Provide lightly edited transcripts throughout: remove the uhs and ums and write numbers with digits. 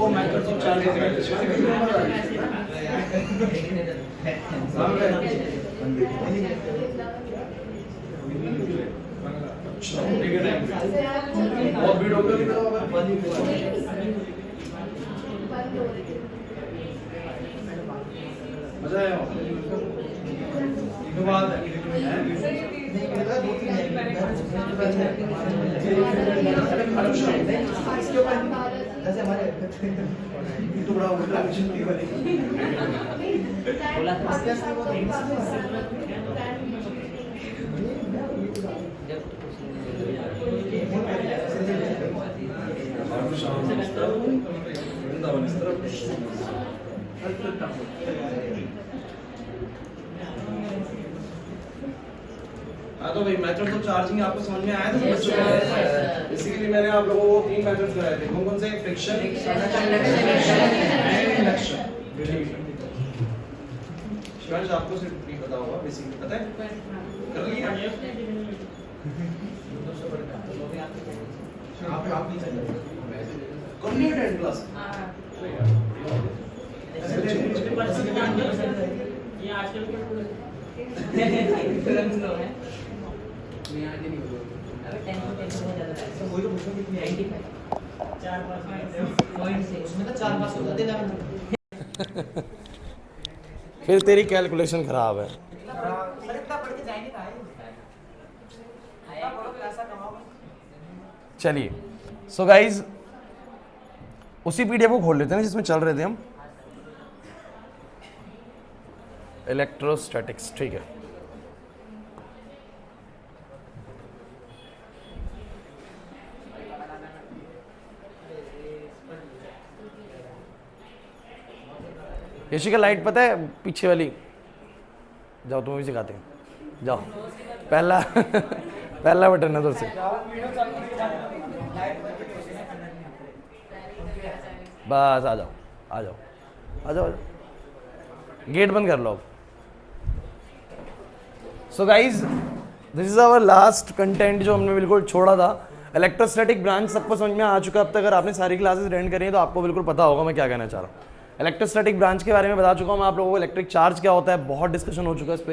वो methods of charge बहुत भीड़ हो गई मजा आया बात है जैसे हमारे तो बड़ा उल्टा हाँ तो भाई मेथड्स ऑफ चार्जिंग आपको समझ में आया था बच्चों को? बेसिकली मैंने आप लोगों को 3 मेथड्स कराए थे। कौन से? Friction, induction. शिवांश आपको सिर्फ नहीं पता होगा, बेसिकली पता है? कर लिया? आप नहीं चाहिए कर लिया 10 क्लास ये आजकल फिर तेरी कैलकुलेशन खराब है। चलिए सो गाइज उसी पीडीएफ को खोल लेते हैं जिसमें चल रहे थे हम, इलेक्ट्रोस्टैटिक्स। ठीक है, यशिका लाइट पता है पीछे वाली, जाओ तुम्हें भी सिखाते हैं, जाओ पहला पहला बटन है उधर से, बस आ जाओ आ जाओ आ जाओ, गेट बंद कर लो अब। So guys this is our last content जो हमने बिल्कुल छोड़ा था। इलेक्ट्रोस्टैटिक ब्रांच सबको समझ में आ चुका है अब तक। अगर आपने सारी क्लासेस अटेंड करी हैं तो आपको बिल्कुल पता होगा मैं क्या कहना चाह रहा हूँ। इलेक्ट्रोस्टैटिक ब्रांच के बारे में बता चुका हूँ मैं आप लोगों को। इलेक्ट्रिक चार्ज क्या होता है, बहुत डिस्कशन हो चुका है इस पर।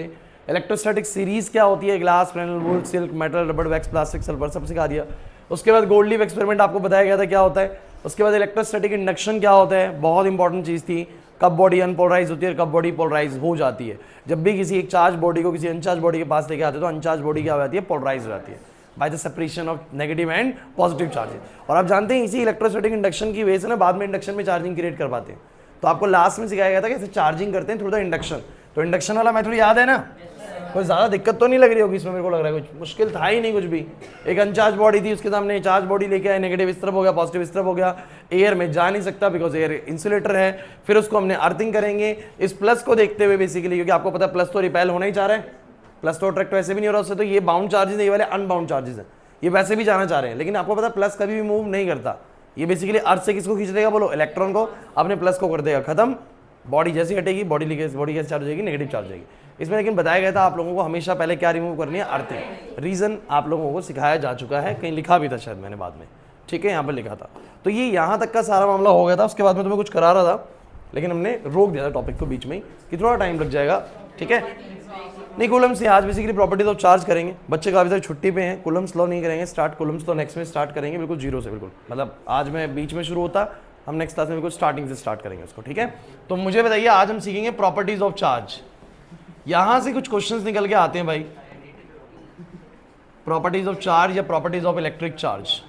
इलेक्ट्रोस्टैटिक सीरीज क्या होती है, glass, Fresnel, would, silk, metal, रबड़, वैक्स, प्लास्टिक, सल्फर, सब सिखा दिया। उसके बाद गोल्ड लीफ एक्सपेरिमेंट आपको बताया गया था क्या होता है। उसके बाद इलेक्ट्रोस्टैटिक इंडक्शन क्या होता है, बहुत इंपॉर्टेंट चीज़ थी। कब बॉडी अनपोलराइज होती है, कब बॉडी पोलराइज हो जाती है। जब भी किसी एक चार्ज बॉडी को किसी अनचार्ज बॉडी के पास लेके आते हैं तो अनचार्ज बॉडी क्या हो जाती है, पोलराइज हो जाती है by the separation of negative and positive charges. और आप जानते हैं इसी इलेक्ट्रोस्टैटिक इंडक्शन की वजह से ना बाद में इंडक्शन में चार्जिंग क्रिएट कर पाते हैं। तो आपको लास्ट में सिखाया गया था कैसे चार्जिंग करते हैं थ्रू द इंडक्शन। तो इंडक्शन वाला मेथड याद है ना, कोई ज़्यादा दिक्कत तो नहीं लग रही होगी इसमें, मेरे को लग रहा है कुछ मुश्किल था ही नहीं कुछ भी। एक अनचार्ज बॉडी थी, उसके सामने चार्ज बॉडी लेके आए, नेगेटिव इस तरफ हो गया, पॉजिटिव इस तरफ हो गया, एयर में जा नहीं सकता बिकॉज एयर इंसुलेटर है। फिर उसको हमने अर्थिंग करेंगे इस प्लस को देखते हुए बेसिकली, क्योंकि आपको पता है प्लस तो रिपेल होना ही चाह रहा है, प्लस तो अट्रैक्ट वैसे भी नहीं हो रहा उससे। तो ये बाउंड चार्जेस है, ये वाले अनबाउंड चार्जेस है, ये वैसे भी जाना चाह रहे हैं। लेकिन आपको पता है प्लस कभी भी मूव नहीं करता। ये बेसिकली अर्थ से किसको खींच देगा, बोलो इलेक्ट्रॉन को, अपने प्लस को कर देगा खत्म। बॉडी जैसी हटेगी, बॉडी कैसे चार्ज हो जाएगी, नेगेटिव चार्ज हो जाएगी। इसमें लेकिन बताया गया था आप लोगों को हमेशा पहले क्या रिमूव करनी है, अर्थिंग। रीजन आप लोगों को सिखाया जा चुका है, कहीं लिखा भी था शायद मैंने बाद में, ठीक है, यहाँ पर लिखा था। तो ये यहाँ तक का सारा मामला हो गया था। उसके बाद में तुम्हें कुछ करा रहा था लेकिन हमने रोक दिया था टॉपिक को बीच में ही कि थोड़ा टाइम लग जाएगा, ठीक है। नहीं कूलम्स से आज बेसिकली प्रॉपर्टीज ऑफ चार्ज करेंगे। बच्चे काफ़ी सारी छुट्टी पे हैं, कूलम्स लॉ नहीं करेंगे स्टार्ट, कूलम्स तो नेक्स्ट में स्टार्ट करेंगे बिल्कुल जीरो से, बिल्कुल मतलब आज मैं बीच में शुरू होता, हम नेक्स्ट क्लास में बिल्कुल स्टार्टिंग से स्टार्ट करेंगे उसको, ठीक है। तो मुझे बताइए आज हम सीखेंगे प्रॉपर्टीज ऑफ चार्ज। यहां से कुछ क्वेश्चंस निकल के आते हैं भाई, प्रॉपर्टीज ऑफ चार्ज या properties of electric charge.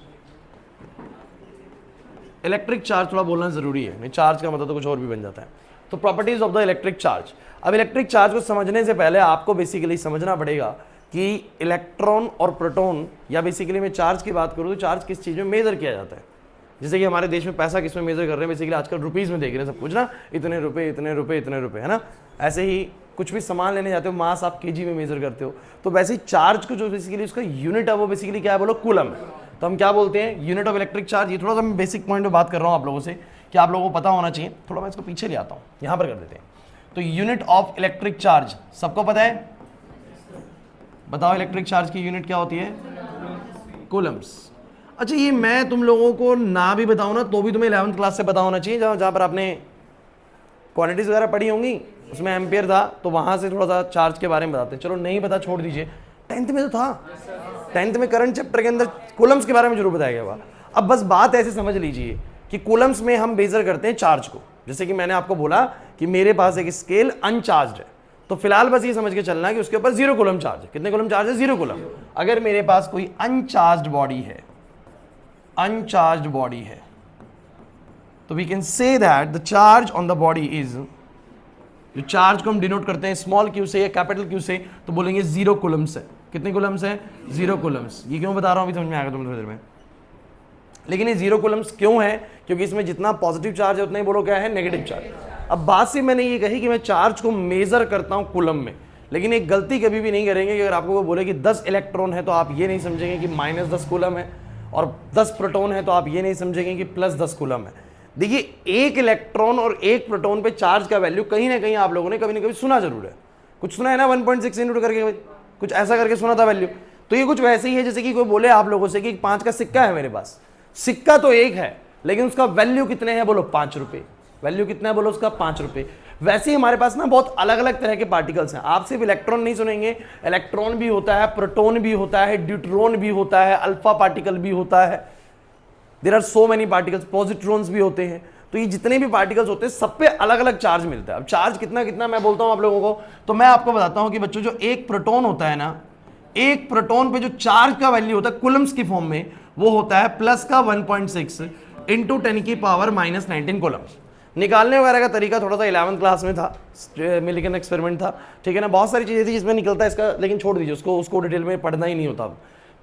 Electric charge थोड़ा बोलना जरूरी है, नहीं चार्ज का मतलब तो कुछ और भी बन जाता है। तो properties of the electric charge. अब इलेक्ट्रिक चार्ज को समझने से पहले आपको बेसिकली समझना पड़ेगा कि इलेक्ट्रॉन और प्रोटॉन, या बेसिकली मैं चार्ज की बात करूं तो चार्ज किस चीज में मेजर किया जाता है। जैसे कि हमारे देश में पैसा किस में मेजर कर रहे हैं, बेसिकली आजकल रुपीज में देख रहे हैं सब कुछ ना, इतने रुपए इतने रुपए इतने रुपए, है ना। ऐसे ही कुछ भी सामान लेने जाते हो, मास आप केजी में मेजर करते हो। तो वैसे ही चार्ज को जो बेसिकली उसका यूनिट है वो बेसिकली क्या है, बोलो कूलम है। तो हम क्या बोलते हैं, यूनिट ऑफ इलेक्ट्रिक चार्ज। ये थोड़ा सा मैं बेसिक पॉइंट पे बात कर रहा हूँ आप लोगों से कि आप लोगों को पता होना चाहिए। थोड़ा मैं इसको पीछे ले आता हूँ, यहाँ पर कर देते हैं। तो यूनिट ऑफ इलेक्ट्रिक चार्ज सबको पता है, बताओ इलेक्ट्रिक चार्ज की यूनिट क्या होती है, कूलम्स। अच्छा ये मैं तुम लोगों को ना भी बताऊं ना तो भी तुम्हें 11th क्लास से पता होना चाहिए, जहाँ पर आपने क्वांटिटीज वगैरह पढ़ी होंगी, उसमें एम्पियर था तो वहां से थोड़ा सा चार्ज के बारे में बताते हैं। चलो नहीं पता छोड़ दीजिए, 10th में तो था, 10th में करंट चैप्टर के अंदर कूलम्स के बारे में जरूर बताया गया हुआ। अब बस बात ऐसे समझ लीजिए कि कूलम्स में हम मेजर करते हैं चार्ज को। जैसे कि मैंने आपको बोला कि मेरे पास एक स्केल अनचार्ज है, तो फिलहाल बस ये समझ के चलना है कि उसके ऊपर 0 कूलम चार्ज है। कितने कूलम चार्ज है? 0 कूलम। अगर मेरे पास कोई अनचार्ज बॉडी है, अनचार्ज बॉडी है, तो we can say that the charge on the body is, जो चार्ज को हम डिनोट करते हैं स्मॉल क्यू से या कैपिटल क्यू से, तो बोलेंगे 0 कूलम्स है। कितने कूलम्स है? 0 कूलम्स। ये क्यों बता रहा हूं अभी समझ में आएगा तुम थोड़ी देर में। लेकिन ये 0 कूलम्स क्यों है? क्योंकि इसमें जितना पॉजिटिव चार्ज है उतना ही बोलो क्या है? Negative charge. अब बात से मैंने ये कही कि मैं चार्ज को मेजर करता हूं कूलम में, लेकिन एक गलती कभी भी नहीं करेंगे कि अगर आपको वो बोले कि 10 इलेक्ट्रॉन है तो आप ये नहीं समझेंगे कि -10 कूलम है, और 10 प्रोटॉन है तो आप ये नहीं समझेंगे कि +10 कूलम है। देखिए, एक इलेक्ट्रॉन और एक प्रोटॉन पे चार्ज का वैल्यू कहीं ना कहीं आप लोगों ने कभी ना कभी सुना जरूर है। कुछ सुना है ना, 1.6 इंटू करके कुछ ऐसा करके सुना था वैल्यू। तो ये कुछ वैसे ही है जैसे कि कोई बोले आप लोगों से कि 5 का सिक्का है मेरे पास। सिक्का तो एक है लेकिन उसका वैल्यू कितने हैं? बोलो 5 रुपए। वैल्यू कितना है? बोलो उसका 5 रुपए। वैसे ही हमारे पास ना बहुत अलग अलग तरह के पार्टिकल्स हैं। आप सिर्फ इलेक्ट्रॉन नहीं सुनेंगे, इलेक्ट्रॉन भी होता है, प्रोटॉन भी होता है, ड्यूट्रॉन भी होता है, अल्फा पार्टिकल भी होता है। There are so many particles, positrons भी होते हैं। तो ये जितने भी पार्टिकल्स होते हैं सब पे अलग अलग चार्ज मिलता है। अब चार्ज कितना कितना मैं बोलता हूं आप लोगों को, तो मैं आपको बताता हूं कि बच्चों जो एक प्रोटॉन होता है ना, एक प्रोटॉन पे जो चार्ज का वैल्यू होता है कूलम्स की फॉर्म में, वो होता है प्लस का 1.6 इंटू 10 की पावर -19 कूलम्स। निकालने वगैरह का तरीका थोड़ा सा 11th क्लास में था, मिलिकन एक्सपेरिमेंट था, ठीक है ना। बहुत सारी चीजें थी जिसमें निकलता है इसका, लेकिन छोड़ दीजिए उसको डिटेल में पढ़ना ही नहीं होता।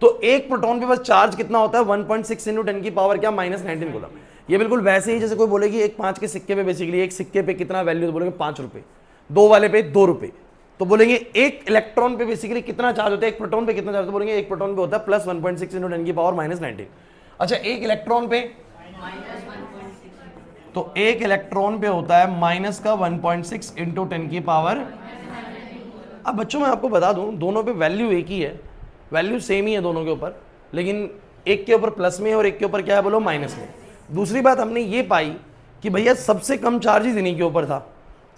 तो एक प्रोटॉन पे बस चार्ज कितना होता है? 1.6 इंटू 10 की पावर क्या? -19 कूलम। ये बिल्कुल वैसे ही जैसे कोई बोलेगी एक 5 के सिक्के पे, बेसिकली एक सिक्के पे कितना वैल्यू, तो बोलेंगे 5 रुपए। 2 वाले पे 2 रुपए। तो बोलेंगे एक इलेक्ट्रॉन पे बेसिकली कितना चार्ज होता है, एक प्रोटॉन पे कितना चार्ज, तो बोलेंगे एक प्रोटॉन पे होता है प्लस 1.6 इंटू 10 की पावर -19। अच्छा, एक इलेक्ट्रॉन पे, तो एक इलेक्ट्रॉन पे होता है माइनस का 1.6 इंटू 10 की पावर। अब बच्चों मैं आपको बता दूं, दोनों पे वैल्यू एक ही है, वैल्यू सेम ही है दोनों के ऊपर, लेकिन एक के ऊपर प्लस में है और एक के ऊपर क्या है? बोलो माइनस में। दूसरी बात हमने ये पाई कि भैया सबसे कम चार्जेस इन्हीं के ऊपर था।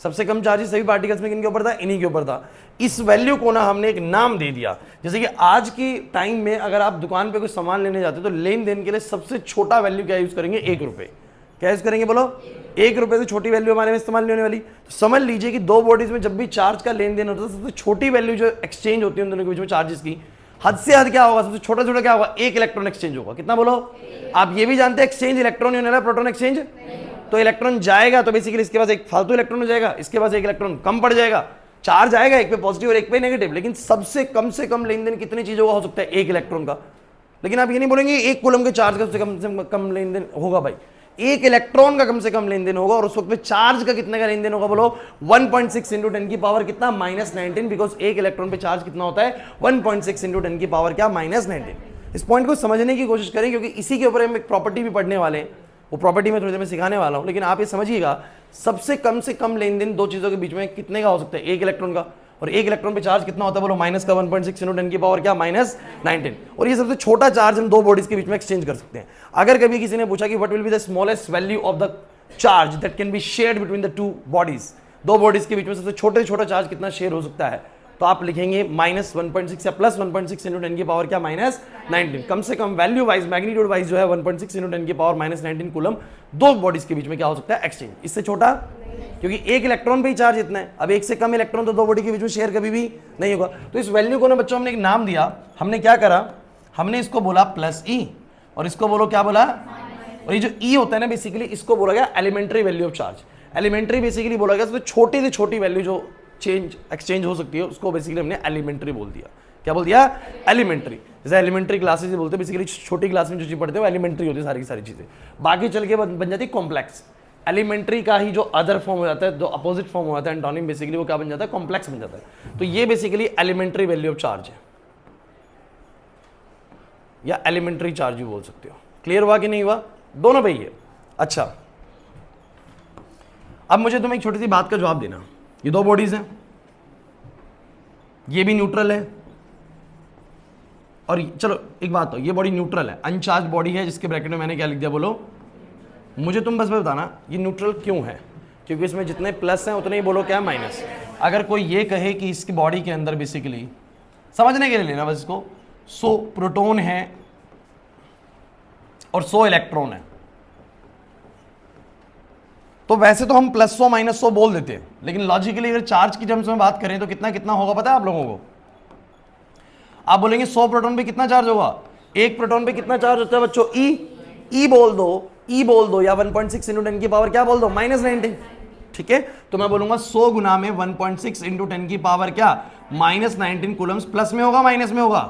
सबसे कम चार्जेस सभी पार्टिकल्स में किनके ऊपर था? इन्हीं के ऊपर था। इस वैल्यू को ना हमने एक नाम दे दिया। जैसे कि आज की टाइम में अगर आप दुकान पे कुछ सामान लेने जाते हो तो लेन देन के लिए सबसे छोटा वैल्यू क्या यूज करेंगे? 1 रुपए। क्या यूज करेंगे? बोलो 1 रुपए से छोटी वैल्यू हमारे में इस्तेमाल नहीं होने वाली। तो समझ लीजिए कि दो बॉडीज में जब भी चार्ज का लेन देन होता है, सबसे छोटी वैल्यू जो एक्सचेंज होती है उन दोनों के बीच में चार्जेस की, हद से हद क्या होगा? सबसे छोटा छोटा क्या होगा? 1 इलेक्ट्रॉन एक्सचेंज होगा। कितना? बोलो। आप ये भी जानते हैं एक्सचेंज इलेक्ट्रॉन होने वाला, प्रोटॉन एक्सचेंज। तो इलेक्ट्रॉन जाएगा तो बेसिकली इसके पास एक फालतू इलेक्ट्रॉन हो जाएगा, इसके पास एक इलेक्ट्रॉन कम पड़ जाएगा। चार्ज आएगा एक पे पॉजिटिव और एक पे नेगेटिव, लेकिन सबसे कम से कम लेन देन कितनी चीजों का हो सकता है? 1 इलेक्ट्रॉन का। लेकिन आप ये नहीं बोलेंगे 1 कूलम के चार्ज का सबसे कम लेन देन होगा। भाई 1 इलेक्ट्रॉन का कम से कम लेन देन होगा, और उस वक्त पे चार्ज का कितने का लेन देन होगा? बोलो 1.6 इंटू 10 की पावर कितना? -19, बिकॉज 1 इलेक्ट्रॉन पे चार्ज कितना होता है? 1.6 इंटू 10 की पावर क्या? -19। इस पॉइंट को समझने की कोशिश करें, क्योंकि इसी के ऊपर हम एक प्रॉपर्टी भी पढ़ने वाले हैं। वो प्रॉपर्टी में थोड़ी देर में सिखाने वाला हूं, लेकिन आप ये समझिएगा सबसे कम से कम लेन देन दो चीजों के बीच में कितने का हो सकता है? 1 इलेक्ट्रॉन का। और 1 इलेक्ट्रॉन पे चार्ज कितना होता है? बोलो माइनस का 1.6 इंटू 10 की पावर क्या? -19। और ये सबसे छोटा चार्ज हम दो बॉडीज के बीच में एक्सचेंज कर सकते हैं। अगर कभी किसी ने पूछा कि what will be the smallest value of the charge that can be shared between the two bodies, दो बॉडीज के बीच में सबसे छोटे से छोटा चार्ज कितना शेयर हो सकता है, तो आप लिखेंगे -1.6 या +1.6 इंटू 10 की पावर क्या? -19। कम से कम वैल्यू वाइज, मैग्नीट्यूड वाइज जो है 1.6 इंटू 10 की पावर -19 कूलम दो बॉडीज के बीच में क्या हो सकता है? एक्सचेंज। इससे छोटा, क्योंकि 1 इलेक्ट्रॉन पे ही चार्ज इतना है। अब 1 से कम इलेक्ट्रॉन तो दो बॉडी के बीच में शेयर कभी भी नहीं होगा। तो इस वैल्यू को ना बच्चों हमने एक नाम दिया। हमने क्या करा? हमने इसको बोला +E और इसको बोलो क्या बोला? और ये जो E होता है ना, बेसिकली इसको बोला गया elementary value of charge. Elementary basically बोला गया तो छोटी से छोटी वैल्यू जो एक्सचेंज हो सकती है उसको बेसिकली हमने एलिमेंट्री बोल दिया। क्या बोल दिया? एलिमेंट्री। जैसे एलिमेंट्री क्लासेस बोलते हैं, बेसिकली छोटी क्लास में जो चीज पढ़ते हैं वो एलिमेंट्री होती है सारी की सारी चीजें। बाकी चल के बन जाती है कॉम्प्लेक्स। एलिमेंट्री का ही जो अदर फॉर्म हो जाता है, जो अपोजिट फॉर्म हो जाता है एंटोनिम, बेसिकली वो क्या बन जाता है? कॉम्प्लेक्स बन जाता है। तो ये basically elementary value of charge है, या एलिमेंट्री चार्ज भी बोल सकते हो। क्लियर हुआ कि नहीं हुआ? दोनों पे ही है। अच्छा, अब मुझे तुम्हें एक छोटी सी बात का जवाब देना। ये दो बॉडीज हैं, ये भी न्यूट्रल है, और चलो एक बात हो, ये बॉडी न्यूट्रल है, अनचार्ज बॉडी है, जिसके ब्रैकेट में मैंने क्या लिख दिया बोलो, मुझे तुम बस बताना ये न्यूट्रल क्यों है, क्योंकि इसमें जितने प्लस हैं उतने ही बोलो क्या माइनस। अगर कोई ये कहे कि इसकी बॉडी के अंदर बेसिकली समझने के लिए लेना बस इसको, 100 प्रोटॉन है और 100 इलेक्ट्रॉन है, तो वैसे तो हम +100 -100 बोल देते हैं, लेकिन लॉजिकली अगर चार्ज की टर्म्स में बात करें तो कितना कितना होगा पता है आप लोगों को? आप बोलेंगे 100 प्रोटॉन पे कितना चार्ज होगा, एक प्रोटॉन पे कितना चार्ज होता है बच्चों? ई बोल दो या 1.6 × 10 की पावर क्या बोल दो, -19। ठीक है, तो मैं बोलूंगा 100 गुना में 1.6 × 10 की पावर क्या, -19 कूलम्स। प्लस में होगा माइनस में होगा?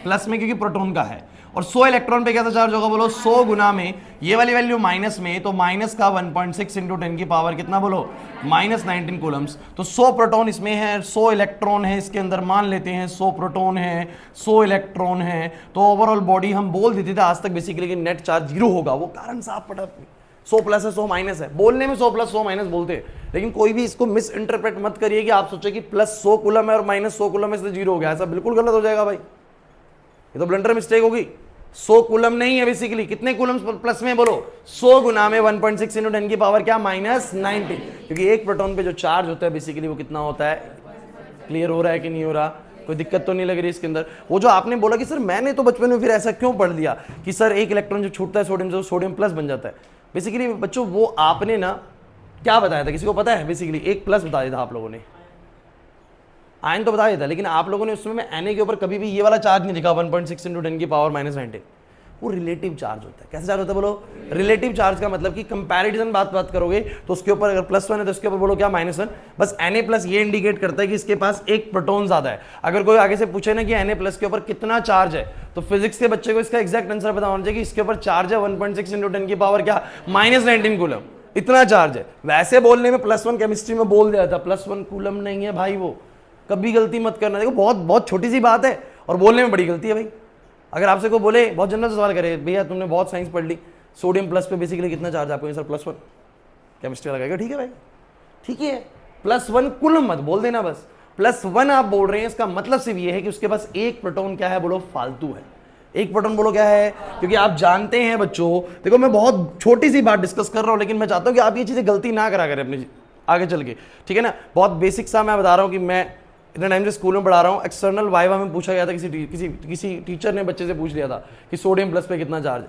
प्लस में, क्योंकि प्रोटॉन का है। और 100 इलेक्ट्रॉन पे कैसा चार्ज होगा बोलो, 100 गुना में ये वाली वैल्यू माइनस में, तो माइनस का 1.6 × 10 की पावर कितना बोलो, -19 कूलम्स। तो 100 प्रोटॉन इसमें है, 100 इलेक्ट्रॉन है इसके अंदर, मान लेते हैं 100 प्रोटॉन है, 100 इलेक्ट्रॉन है, तो ओवरऑल बॉडी हम बोल देते थे आज तक बेसिकली कि नेट चार्ज 0 होगा। वो कारण साफ पटा, 100 प्लस है 100 माइनस है, बोलने में 100 प्लस 100 माइनस बोलते हैं, लेकिन कोई भी इसको मिस इंटरप्रेट मत करिए कि आप सोचे कि +100 कूलम है और -100 कूलम है इसलिए 0 हो गया, ऐसा बिल्कुल गलत हो जाएगा भाई, ये तो ब्लंडर मिस्टेक होगी। 100 कूलम नहीं है बेसिकली, कितने कूलम प्लस में बोलो, 100 गुना में 1.6 × 10 की पावर क्या, -19, क्योंकि एक प्रोटॉन पे जो चार्ज होता है बेसिकली वो कितना होता है। क्लियर हो रहा है कि नहीं हो रहा? कोई दिक्कत तो नहीं लग रही इसके अंदर? वो जो आपने बोला कि सर मैंने तो बचपन में फिर ऐसा क्यों पढ़ लिया कि सर एक इलेक्ट्रॉन जो छूटता है सोडियम से, सोडियम प्लस बन जाता है, बेसिकली बच्चों वो आपने ना क्या बताया था, किसी को पता है? बेसिकली एक प्लस बता दिया था आप लोगों ने, आयन तो बता दिया था, लेकिन आप लोगों ने उसमें Na के ऊपर कभी भी ये वाला चार्ज नहीं लिखा 1.6 × 10 की पावर -19। वो रिलेटिव चार्ज होता है। कैसे चार्ज होता है बोलो? रिलेटिव चार्ज का मतलब कि कंपैरिजन बात करोगे तो उसके ऊपर अगर +1 है तो उसके ऊपर बोलो क्या, -1। बस Na+ ये इंडिकेट करता है कि इसके पास एक प्रोटॉन ज्यादा है। अगर कोई आगे से पूछे ना कि Na+ के ऊपर कितना चार्ज है, तो फिजिक्स के बच्चे को इसका एग्जैक्ट आंसर पता होना चाहिए कि इसके ऊपर चार्ज है 1.6 × 10 की पावर क्या, -19 कूलम, इतना चार्ज है। वैसे बोलने में +1 केमिस्ट्री में बोल दिया था, +1 कूलम नहीं है भाई, वो कभी गलती मत करना। देखो बहुत छोटी सी बात है और बोलने में बड़ी गलती है भाई। अगर आपसे कोई बोले, बहुत जनरल सवाल करे, भैया तुमने बहुत साइंस पढ़ ली, सोडियम प्लस पे बेसिकली कितना चार्ज आपको? सर +1 केमिस्ट्री लगाएगा, ठीक है भाई, ठीक है, +1 कूलम मत बोल देना, बस +1 आप बोल रहे हैं, इसका मतलब सिर्फ ये है कि उसके पास एक प्रोटॉन क्या है बोलो, फालतू है। एक प्रोटॉन बोलो क्या है, क्योंकि आप जानते हैं बच्चों, देखो मैं बहुत छोटी सी बात डिस्कस कर रहा हूं, लेकिन मैं चाहता हूं कि आप ये चीजें गलती ना करा करें अपनी आगे चल के, ठीक है ना। बहुत बेसिक सा मैं बता रहा हूं कि मैं इतना टाइम से स्कूल में पढ़ा रहा हूँ। एक्सटर्नल वाइवा में पूछा गया था, किसी टीचर ने बच्चे से पूछ लिया था कि सोडियम प्लस पे कितना चार्ज है,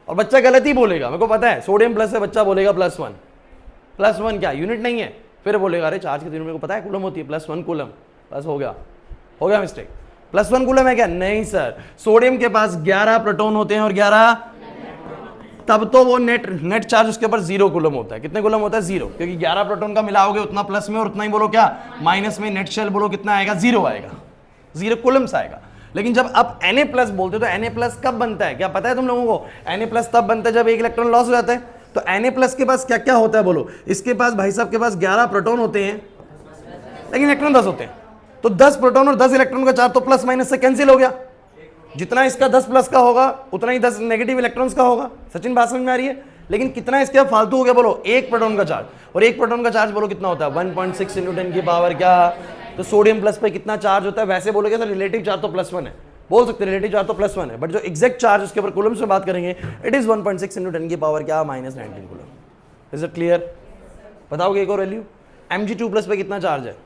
और बच्चा गलत ही बोलेगा, मेरे को पता है, सोडियम प्लस से बच्चा बोलेगा +1। +1 क्या यूनिट नहीं है, फिर बोलेगा अरे चार्ज कितनी, मेरे को पता है कूलम होती है, +1 कूलम, बस हो गया मिस्टेक। +1 कूलम है क्या? नहीं सर, सोडियम के पास 11 प्रोटॉन होते हैं और 11, तब तो वो नेट चार्ज उसके ऊपर 0 कूलम होता है। कितने कूलम होता है? 0, क्योंकि 11 प्रोटॉन का मिलाओगे उतना प्लस में और उतना ही बोलो क्या, माइनस में। नेट शेल बोलो कितना आएगा? 0 आएगा, 0 कूलम्स आएगा। लेकिन जब आप Na+ बोलते हो तो Na+ कब बनता है, क्या पता है तुम लोगों को? Na+ तब बनता है जब एक इलेक्ट्रॉन लॉस हो जाता है। तो Na+ के पास क्या क्या होता है बोलो? इसके पास भाई साहब के पास 11 प्रोटॉन होते हैं, लेकिन इलेक्ट्रॉन 10 होते हैं, तो 10 प्रोटॉन और 10 इलेक्ट्रॉन का चार्ज तो प्लस माइनस से कैंसिल हो गया। जितना इसका 10 प्लस का होगा उतना ही 10 नेगेटिव इलेक्ट्रॉन्स का होगा। सचिन बात समझ में आ रही है? लेकिन कितना इसके फालतू हो गया बोलो? एक प्रोटॉन का चार्ज, और एक प्रोटॉन का चार्ज बोलो कितना होता है? 1.6 × 10 की पावर क्या। तो सोडियम प्लस पे कितना चार्ज होता है? वैसे बोलोगे सर रिलेटिव चार्ज तो +1 है, बोल सकते रिलेटिव चार्ज तो +1 है, बट जो एग्जैक्ट चार्ज उसके ऊपर कूलम्स में बात करेंगे, इट इज 1.6 × 10 की पावर क्या, -19 कूलम। Is it clear? बताओगे एक और वैल्यू, Mg2+ पे कितना चार्ज है?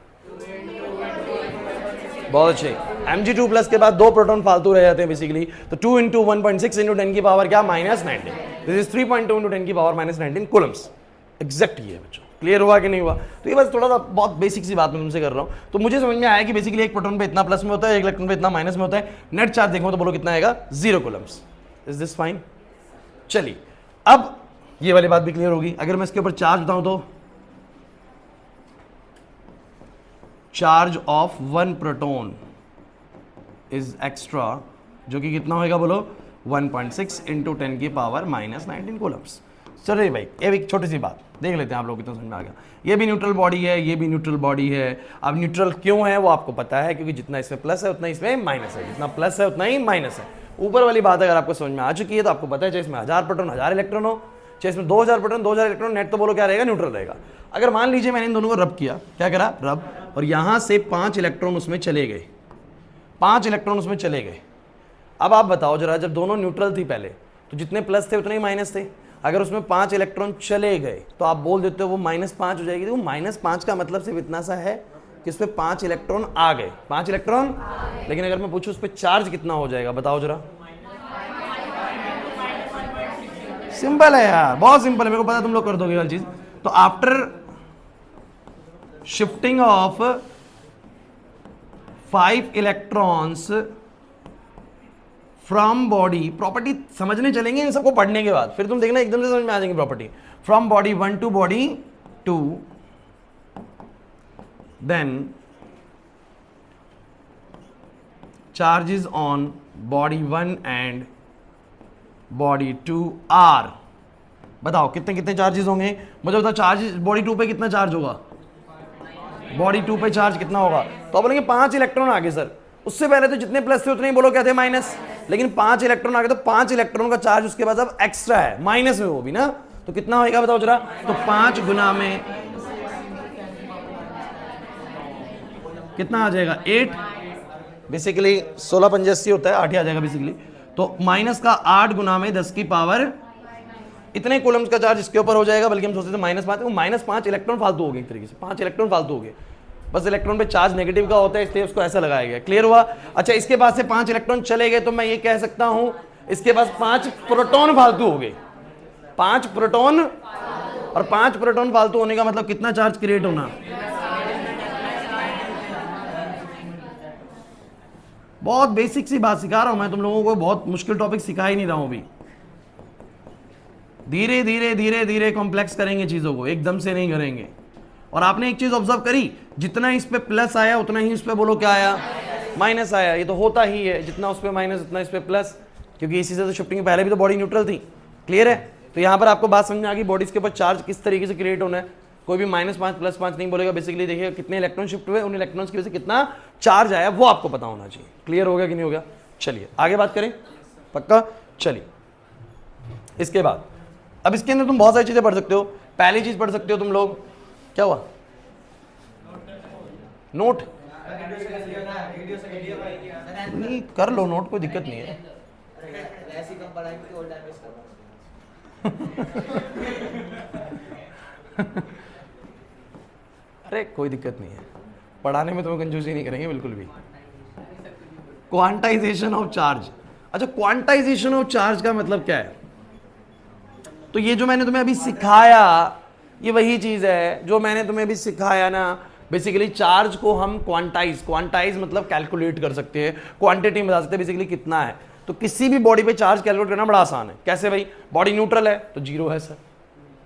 बहुत अच्छे, Mg2+ के बाद 2 प्रोटॉन फालतू रह जाते हैं बेसिकली, तो 2 × 1.6 × 10 की पावर क्या, -19। दिस इज 3.2 × 10 की पावर -19 कूलम्स। एग्जैक्ट ये है बच्चों। क्लियर हुआ कि नहीं हुआ? तो ये बस थोड़ा सा बहुत बेसिक सी बात मैं तुमसे कर रहा हूँ। तो मुझे समझ में आया कि बेसिकली एक प्रोटॉन पे इतना प्लस में होता है, एक इलेक्ट्रॉन पे इतना माइनस में होता है। नेट चार्ज देखो तो बोलो कितना आएगा? 0 कूलम्स। Is this fine? चलिए अब ये वाली बात भी क्लियर होगी। अगर मैं इसके ऊपर चार्ज बताऊं तो charge of 1 proton is extra, जो कि कितना होगा बोलो? 1.6 × 10 की पावर -19 कूलम्स। चलिए भाई ये एक छोटी सी बात देख लेते हैं, आप लोग कितना समझ में आ गया। ये भी न्यूट्रल बॉडी है, ये भी न्यूट्रल बॉडी है। अब न्यूट्रल क्यों है वो आपको पता है, क्योंकि जितना इसमें प्लस है उतना इसमें माइनस है, जितना प्लस है उतना ही माइनस है। ऊपर वाली बात अगर आपको समझ में आ चुकी है तो आपको पता है चाहे इसमें 1000 प्रोटॉन 1000 इलेक्ट्रॉन हो, चाहे इसमें 2000 प्रोटॉन 2000 इलेक्ट्रॉन, नेट तो बोलो क्या रहेगा? न्यूट्रल रहेगा। अगर मान लीजिए मैंने इन दोनों को रब किया, क्या करा? रब, और यहां से 5 इलेक्ट्रॉन उसमें चले गए, 5 इलेक्ट्रॉन उसमें चले गए, अब आप बताओ जरा, जब दोनों न्यूट्रल थी पहले तो जितने प्लस थे उतने ही माइनस थे। अगर उसमें 5 इलेक्ट्रॉन चले गए तो आप बोल देते हो वो -5 हो जाएगी। तो -5 का मतलब सिर्फ इतना सा है कि उस पर 5 इलेक्ट्रॉन आ गए, 5 इलेक्ट्रॉन। लेकिन अगर मैं पूछूं उस पर चार्ज कितना हो जाएगा, बताओ जरा। सिंपल है यार, बहुत सिंपल है, मेरे को पता तुम लोग कर दोगे हर चीज। तो after shifting of 5 electrons from body, property समझने चलेंगे इन सबको पढ़ने के बाद, फिर तुम देखना एकदम से समझ में आ जाएंगे property. From body 1 to body 2, then charges on body 1 and body 2 are. बताओ कितने कितने चार्जेस होंगे, मुझे बताओ। चार्ज बॉडी 2 पे कितना चार्ज होगा, बॉडी 2 पे चार्ज कितना होगा। तो आप बोलेंगे 5 इलेक्ट्रॉन आगे सर, उससे पहले तो जितने प्लस थे उतने ही बोलो क्या थे, माइनस। लेकिन 5 इलेक्ट्रॉन आगे तो 5 इलेक्ट्रॉन का चार्ज उसके बाद अब एक्स्ट्रा है, माइनस में वो भी ना। तो कितना होएगा बताओ जरा। तो 5 गुना में कितना आ जाएगा, 8। बेसिकली 16 पंजे 80 होता है, 8 ही आ जाएगा बेसिकली। तो माइनस का 8 गुना में 10 की पावर इतने कूलम्स का चार्ज इसके ऊपर हो जाएगा। बल्कि हम सोचते थे -5, वो -5 इलेक्ट्रॉन फालतू हो गए, एक तरीके से 5 इलेक्ट्रॉन फालतू हो गए। बस इलेक्ट्रॉन पे चार्ज नेगेटिव का होता है, इसलिए उसको ऐसा लगाया गया। क्लियर हुआ। अच्छा, इसके पास से 5 इलेक्ट्रॉन चले गए तो मैं ये कह सकता हूं इसके पास 5 प्रोटॉन फालतू हो गए, 5 प्रोटॉन। और 5 प्रोटॉन फालतू होने का मतलब कितना चार्ज क्रिएट होना। बहुत बेसिक सी बात सिखा रहा हूं मैं तुम लोगों को, बहुत मुश्किल टॉपिक सिखा ही नहीं रहा हूं अभी। धीरे धीरे धीरे धीरे कॉम्प्लेक्स करेंगे चीजों को, एकदम से नहीं करेंगे। और आपने एक चीज ऑब्जर्व करी, जितना इस पे प्लस आया उतना ही इस पे बोलो क्या आया, माइनस आया। ये तो होता ही है, जितना उस पे माइनस उतना इस पे प्लस, क्योंकि इसी से तो शिफ्टिंग पहले भी तो बॉडी न्यूट्रल थी। क्लियर है। तो यहाँ पर आपको बात समझ में आ गई, बॉडीज के ऊपर चार्ज किस तरीके से क्रिएट होना है। कोई भी -5 +5 नहीं बोलेगा। बेसिकली देखिएगा कितने इलेक्ट्रॉन शिफ्ट हुए, उन इलेक्ट्रॉन्स की वजह से कितना चार्ज आया वो आपको पता होना चाहिए। क्लियर हो गया कि नहीं हो गया। चलिए आगे बात करें, पक्का। चलिए इसके बाद अब इसके अंदर तुम बहुत सारी चीजें पढ़ सकते हो। पहली चीज पढ़ सकते हो तुम लोग, क्या हुआ, नोट नहीं कर लो, नोट कोई दिक्कत नहीं है। अरे कोई दिक्कत नहीं है, पढ़ाने में तुम्हें कंजूसी नहीं करेंगे बिल्कुल भी। Quantization of charge. अच्छा, क्वांटाइजेशन ऑफ चार्ज का मतलब क्या है। तो ये जो मैंने तुम्हें अभी सिखाया ये वही चीज है जो मैंने तुम्हें अभी सिखाया ना। बेसिकली चार्ज को हम क्वांटाइज मतलब कैलकुलेट कर सकते हैं, क्वांटिटी में बता सकते हैं बेसिकली कितना है। तो किसी भी बॉडी पे चार्ज कैलकुलेट करना बड़ा आसान है। कैसे भाई, बॉडी न्यूट्रल है तो 0 है सर,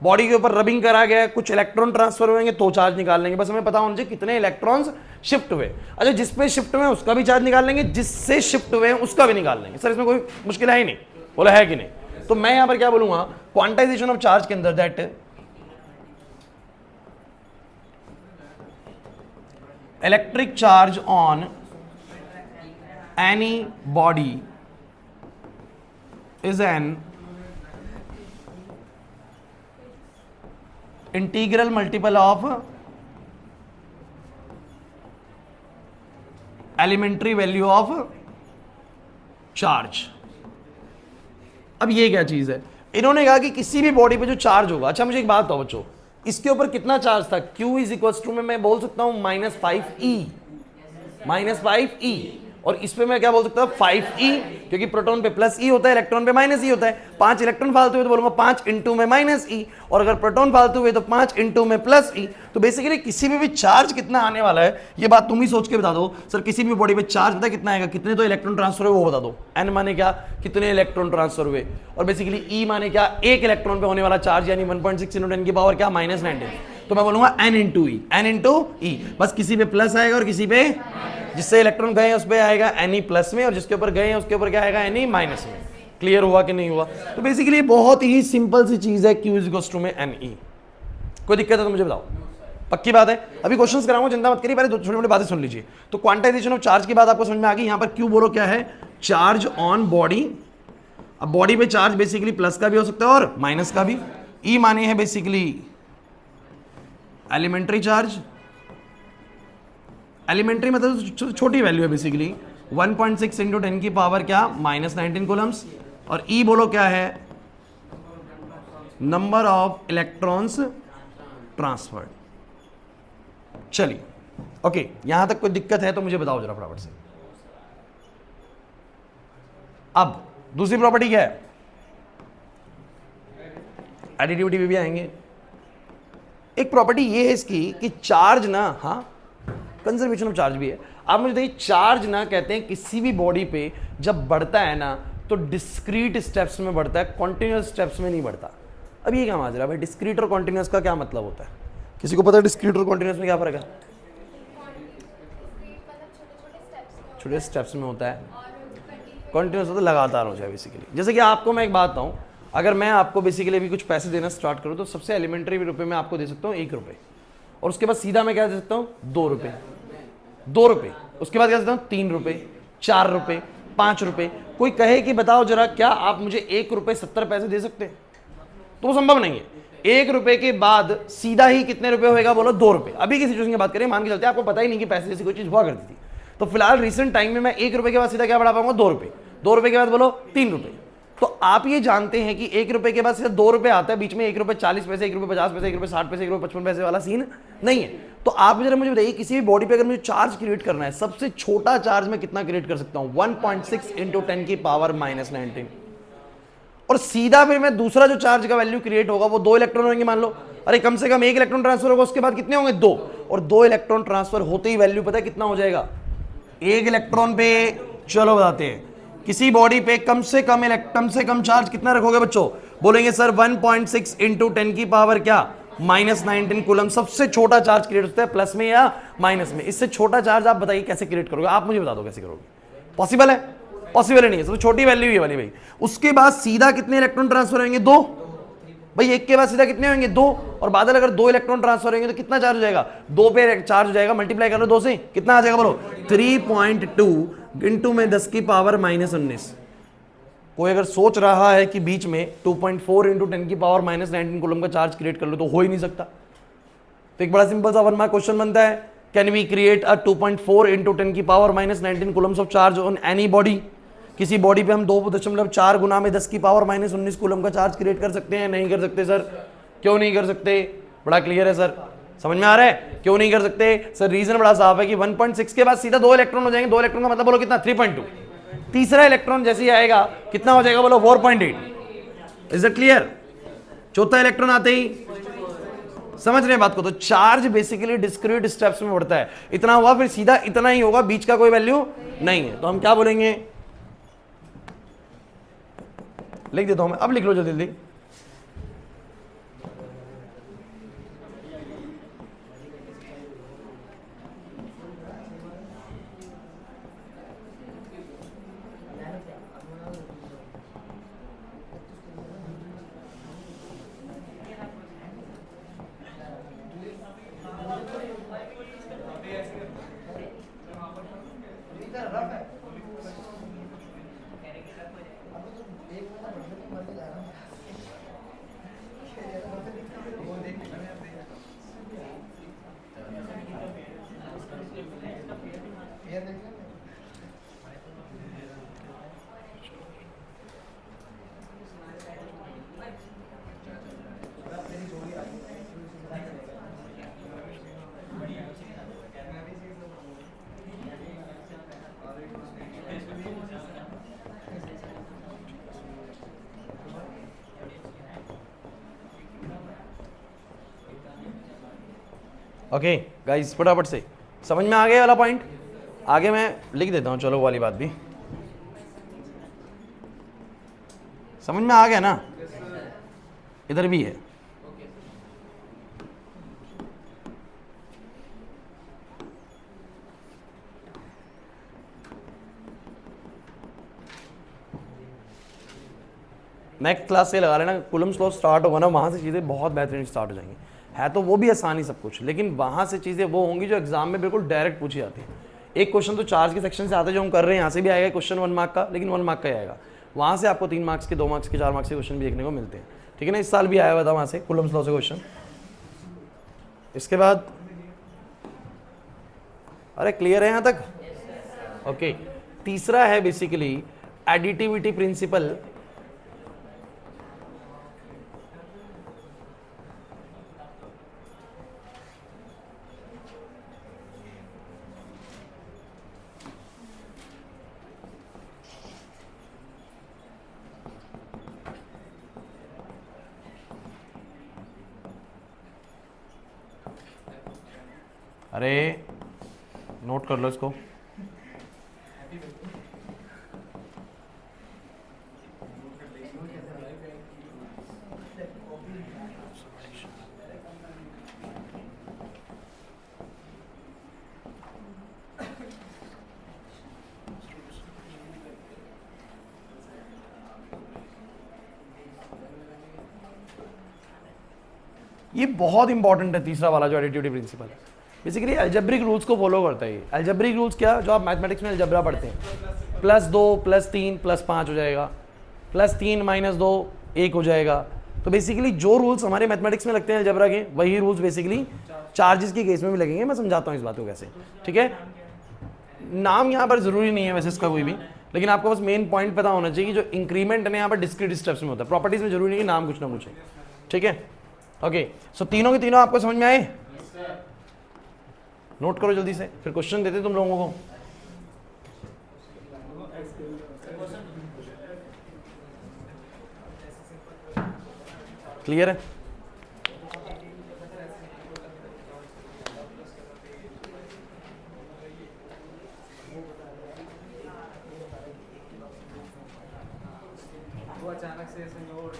बॉडी के ऊपर रबिंग करा गया है, कुछ इलेक्ट्रॉन ट्रांसफर होंगे तो चार्ज निकाल लेंगे। बस हमें पता होना चाहिए कितने इलेक्ट्रॉन्स शिफ्ट हुए। अच्छा, जिस पे शिफ्ट हुए उसका भी चार्ज निकाल लेंगे, जिससे शिफ्ट हुए उसका भी निकाल लेंगे। सर इसमें कोई मुश्किल है ही नहीं, बोला है कि नहीं। तो मैं यहां पर क्या बोलूंगा, क्वांटाइजेशन ऑफ चार्ज के अंदर that electric charge on any body is an integral multiple of elementary value of charge. अब ये क्या चीज है, इन्होंने कहा कि किसी भी बॉडी पे जो चार्ज होगा। अच्छा मुझे एक बात बताओ बच्चों, इसके ऊपर कितना चार्ज था, Q इज इक्वल टू में मैं बोल सकता हूं -5e, और इस पे मैं क्या बोल सकता हूं 5e, क्योंकि प्रोटॉन पे +e होता है, इलेक्ट्रॉन पे -e होता है। 5 इलेक्ट्रॉन फालतू हुए तो बोलूंगा 5 × में -e, और अगर प्रोटॉन फालतू हुए तो 5 × में +e। तो बेसिकली किसी भी चार्ज कितना आने वाला है ये बात तुम ही सोच के बता दो। सर किसी भी बॉडी पे चार्ज पता कितना आएगा, कितने तो इलेक्ट्रॉन ट्रांसफर हुए वो बता दो। n माने क्या, कितने इलेक्ट्रॉन ट्रांसफर हुए, और बेसिकली e माने क्या, एक इलेक्ट्रॉन पे होने वाला चार्ज, यानी 1.6 × 10 की पावर क्या -19। तो मैं बोलूंगा n × e। बस किसी पे प्लस आएगा और किसी पे, जिससे इलेक्ट्रॉन गए उस पे आएगा Ne प्लस में, और जिसके ऊपर गए हैं उसके ऊपर क्या आएगा Ne माइनस में। क्लियर हुआ कि नहीं हुआ। तो बेसिकली बहुत ही सिंपल सी चीज है, Q इज इक्वल टू में Ne। कोई दिक्कत है तो मुझे बताओ, पक्की बात है। अभी क्वेश्चंस कराऊंगा, चिंता मत करिए, पहले छोटी छोटी बातें सुन लीजिए। तो क्वांटाइजेशन ऑफ चार्ज की बात आपको समझ में आ गई। यहां पर Q बोलो क्या है, चार्ज ऑन बॉडी। अब बॉडी पे चार्ज बेसिकली प्लस का भी हो सकता है और माइनस का भी। E माने है बेसिकली एलिमेंट्री चार्ज, एलिमेंट्री मतलब छोटी वैल्यू है बेसिकली, 1.6 इंटू 10 की पावर क्या, -19 कूलम्स। और ई बोलो क्या है, नंबर ऑफ इलेक्ट्रॉन्स ट्रांसफर्ड। चलिए ओके, यहां तक कोई दिक्कत है तो मुझे बताओ जरा फटाफट से। अब दूसरी प्रॉपर्टी क्या है, एडिटिविटी पे भी आएंगे। एक प्रॉपर्टी ये है इसकी कि चार्ज ना, हाँ कंजर्वेशन ऑफ चार्ज भी है। आप मुझे देखिए, चार्ज ना कहते हैं किसी भी बॉडी पे जब बढ़ता है ना तो डिस्क्रीट स्टेप्स में बढ़ता है, कॉन्टिन्यूस स्टेप्स में नहीं बढ़ता। अब ये क्या माजरा भाई, डिस्क्रीट और कॉन्टिन्यूस का क्या मतलब होता है? किसी को पता है डिस्क्रीट और कॉन्टिन्यूस में क्या फर्क है? छोटे स्टेप्स में होता है, कॉन्टिन्यूस होता है लगातार हो जाए बेसिकली। जैसे कि आपको मैं एक बात बताऊं, अगर मैं आपको बेसिकली अभी कुछ पैसे देना स्टार्ट करूं तो सबसे एलिमेंट्री रुपए में आपको दे सकता हूं 1 रुपये, और उसके बाद सीधा मैं क्या दे सकता हूं 2 रुपये, 2 रुपये, उसके बाद क्या देता हूं 3 रुपये, 4 रुपये, 5 रुपये। कोई कहे कि बताओ जरा क्या आप मुझे 1 रुपये 70 पैसे दे सकते हैं? तो वो संभव नहीं है। 1 रुपये के बाद सीधा ही कितने रुपए होएगा बोलो, 2 रुपये। अभी की सिचुएशन की बात करें, मान के चलते हैं आपको पता ही नहीं कि पैसे जैसी कोई चीज हुआ करती थी, तो फिलहाल रिसेंट टाइम में मैं 1 रुपये के बाद सीधा क्या बढ़ा पाऊंगा, 2 रुपये, 2 रुपये के बाद बोलो 3 रुपये। तो आप ये जानते हैं कि 1 रुपये के बाद सीधा 2 रुपये आता है, बीच में 1 रुपये 40 पैसे, 1 रुपये 50 पैसे, 1 रुपये 60 पैसे, 1 रुपये 55 पैसे वाला सीन नहीं है। तो आप जरा मुझे बताइए, किसी भी बॉडी पे अगर मुझे चार्ज क्रिएट करना है, सबसे छोटा चार्ज मैं कितना क्रिएट कर सकता हूं, 1.6 इंटू 10 की पावर -19। और सीधा फिर मैं दूसरा जो चार्ज का वैल्यू क्रिएट होगा वो 2 इलेक्ट्रॉन होंगे मान लो। अरे कम से कम 1 इलेक्ट्रॉन ट्रांसफर होगा, उसके बाद कितने होंगे, 2, और 2 इलेक्ट्रॉन ट्रांसफर होते ही वैल्यू पता है कितना हो जाएगा 1 इलेक्ट्रॉन पे। चलो बताते हैं, किसी बॉडी पे कम से कम चार्ज कितना रखोगे बच्चों? बोलेंगे सर 1.6 इंटू 10 की पावर क्या, -19 कूलम। सबसे छोटा चार्ज क्रिएट होता है प्लस में या माइनस में। इससे छोटा चार्ज आप बताइए कैसे क्रिएट करोगे? आप मुझे बता दो कैसे करोगे? पॉसिबल है? पॉसिबल नहीं है। तो छोटी वैल्यू ही वाली भाई। उसके बाद सीधा कितने इलेक्ट्रॉन ट्रांसफर होंगे, 2 भाई। 1 के बाद सीधा कितने होंगे, 2। और बादल अगर 2 इलेक्ट्रॉन ट्रांसफर होंगे तो कितना चार्ज हो जाएगा, 2 पे चार्ज हो जाएगा, मल्टीप्लाई कर लो 2 से, कितना आ जाएगा बोलो, 3.2 इंटू में 10 की पावर -19। कोई अगर सोच रहा है कि बीच में 2.4 इंटू 10 की पावर -19 कूलम का चार्ज क्रिएट कर लो, तो हो ही नहीं सकता। तो एक बड़ा सिंपल सा 1 मार्क क्वेश्चन बनता है, can we create a 2.4 into 10 की power -19 coulombs of charge on any body? किसी बॉडी पे हम 2.4 गुना में 10 की पावर -19 कूलम का चार्ज क्रिएट कर सकते हैं? नहीं कर सकते सर। क्यों नहीं कर सकते? बड़ा क्लियर है सर, समझ में आ रहा है क्यों नहीं कर सकते सर? रीजन बड़ा साफ है कि 1.6 के बाद सीधा 2 इलेक्ट्रॉन हो जाएंगे। 2 इलेक्ट्रॉन का मतलब बोलो कितना, 3.2। तीसरा इलेक्ट्रॉन जैसे ही आएगा कितना हो जाएगा बोलो, 4.8। Is it clear? चौथा इलेक्ट्रॉन आते ही समझ रहे हैं बात को? तो चार्ज बेसिकली डिस्क्रीट स्टेप्स में बढ़ता है। इतना हुआ फिर सीधा इतना ही होगा, बीच का कोई वैल्यू नहीं है। तो हम क्या बोलेंगे, लिख देता हूं मैं, अब लिख लो जल्दी जल्दी। ओके गाइस, फटाफट से समझ में आ गया वाला पॉइंट? आगे मैं लिख देता हूं, चलो वाली बात भी समझ में आ गया ना? इधर भी है। नेक्स्ट क्लास से लगा लेना, कूलम्स लॉ स्टार्ट होगा ना, वहां से चीजें बहुत बेहतरीन स्टार्ट हो जाएंगी। है तो वो भी आसानी सब कुछ, लेकिन वहां से चीजें वो होंगी जो एग्जाम में बिल्कुल डायरेक्ट पूछी जाती है। एक क्वेश्चन तो चार्ज के सेक्शन से आता है जो हम कर रहे हैं, यहाँ से भी आएगा क्वेश्चन 1 मार्क का, लेकिन 1 मार्क का ही आएगा। वहाँ से आपको 3 मार्क्स के, 2 मार्क्स के, 4 मार्क्स के क्वेश्चन भी देखने को मिलते हैं, ठीक है ना? इस साल भी आया हुआ था वहाँ से कूलम्स लॉ से क्वेश्चन। इसके बाद अरे क्लियर है यहाँ तक? ओके, तीसरा है बेसिकली एडिटिविटी प्रिंसिपल। अरे नोट कर लो इसको। ये बहुत इंपॉर्टेंट है तीसरा वाला जो एडिटिविटी प्रिंसिपल है। बेसिकली अलजेब्रिक रूल्स को फॉलो करता है ये। अलजेब्रिक रूल्स क्या, जो आप मैथमेटिक्स में अलजेब्रा पढ़ते हैं, +2 +3 +5 हो जाएगा, +3 -2 1 हो जाएगा। तो बेसिकली जो रूल्स हमारे मैथमेटिक्स में लगते हैं अलजेब्रा के, वही रूल्स बेसिकली चार्जेस के केस में भी लगेंगे। मैं समझाता हूँ इस बात को कैसे, ठीक है। नाम यहाँ पर जरूरी नहीं है वैसे इसका कोई भी, लेकिन आपको बस मेन पॉइंट पता होना चाहिए कि जो इंक्रीमेंट है यहाँ पर डिस्क्रीट स्टेप्स में होता है। प्रॉपर्टीज में जरूरी नहीं कि नाम कुछ ना कुछ है, ठीक है। ओके, सो तीनों के तीनों आपको समझ में आए? नोट करो जल्दी से, फिर क्वेश्चन देते तुम लोगों को। क्लियर है? वो अचानक से ऐसे लोड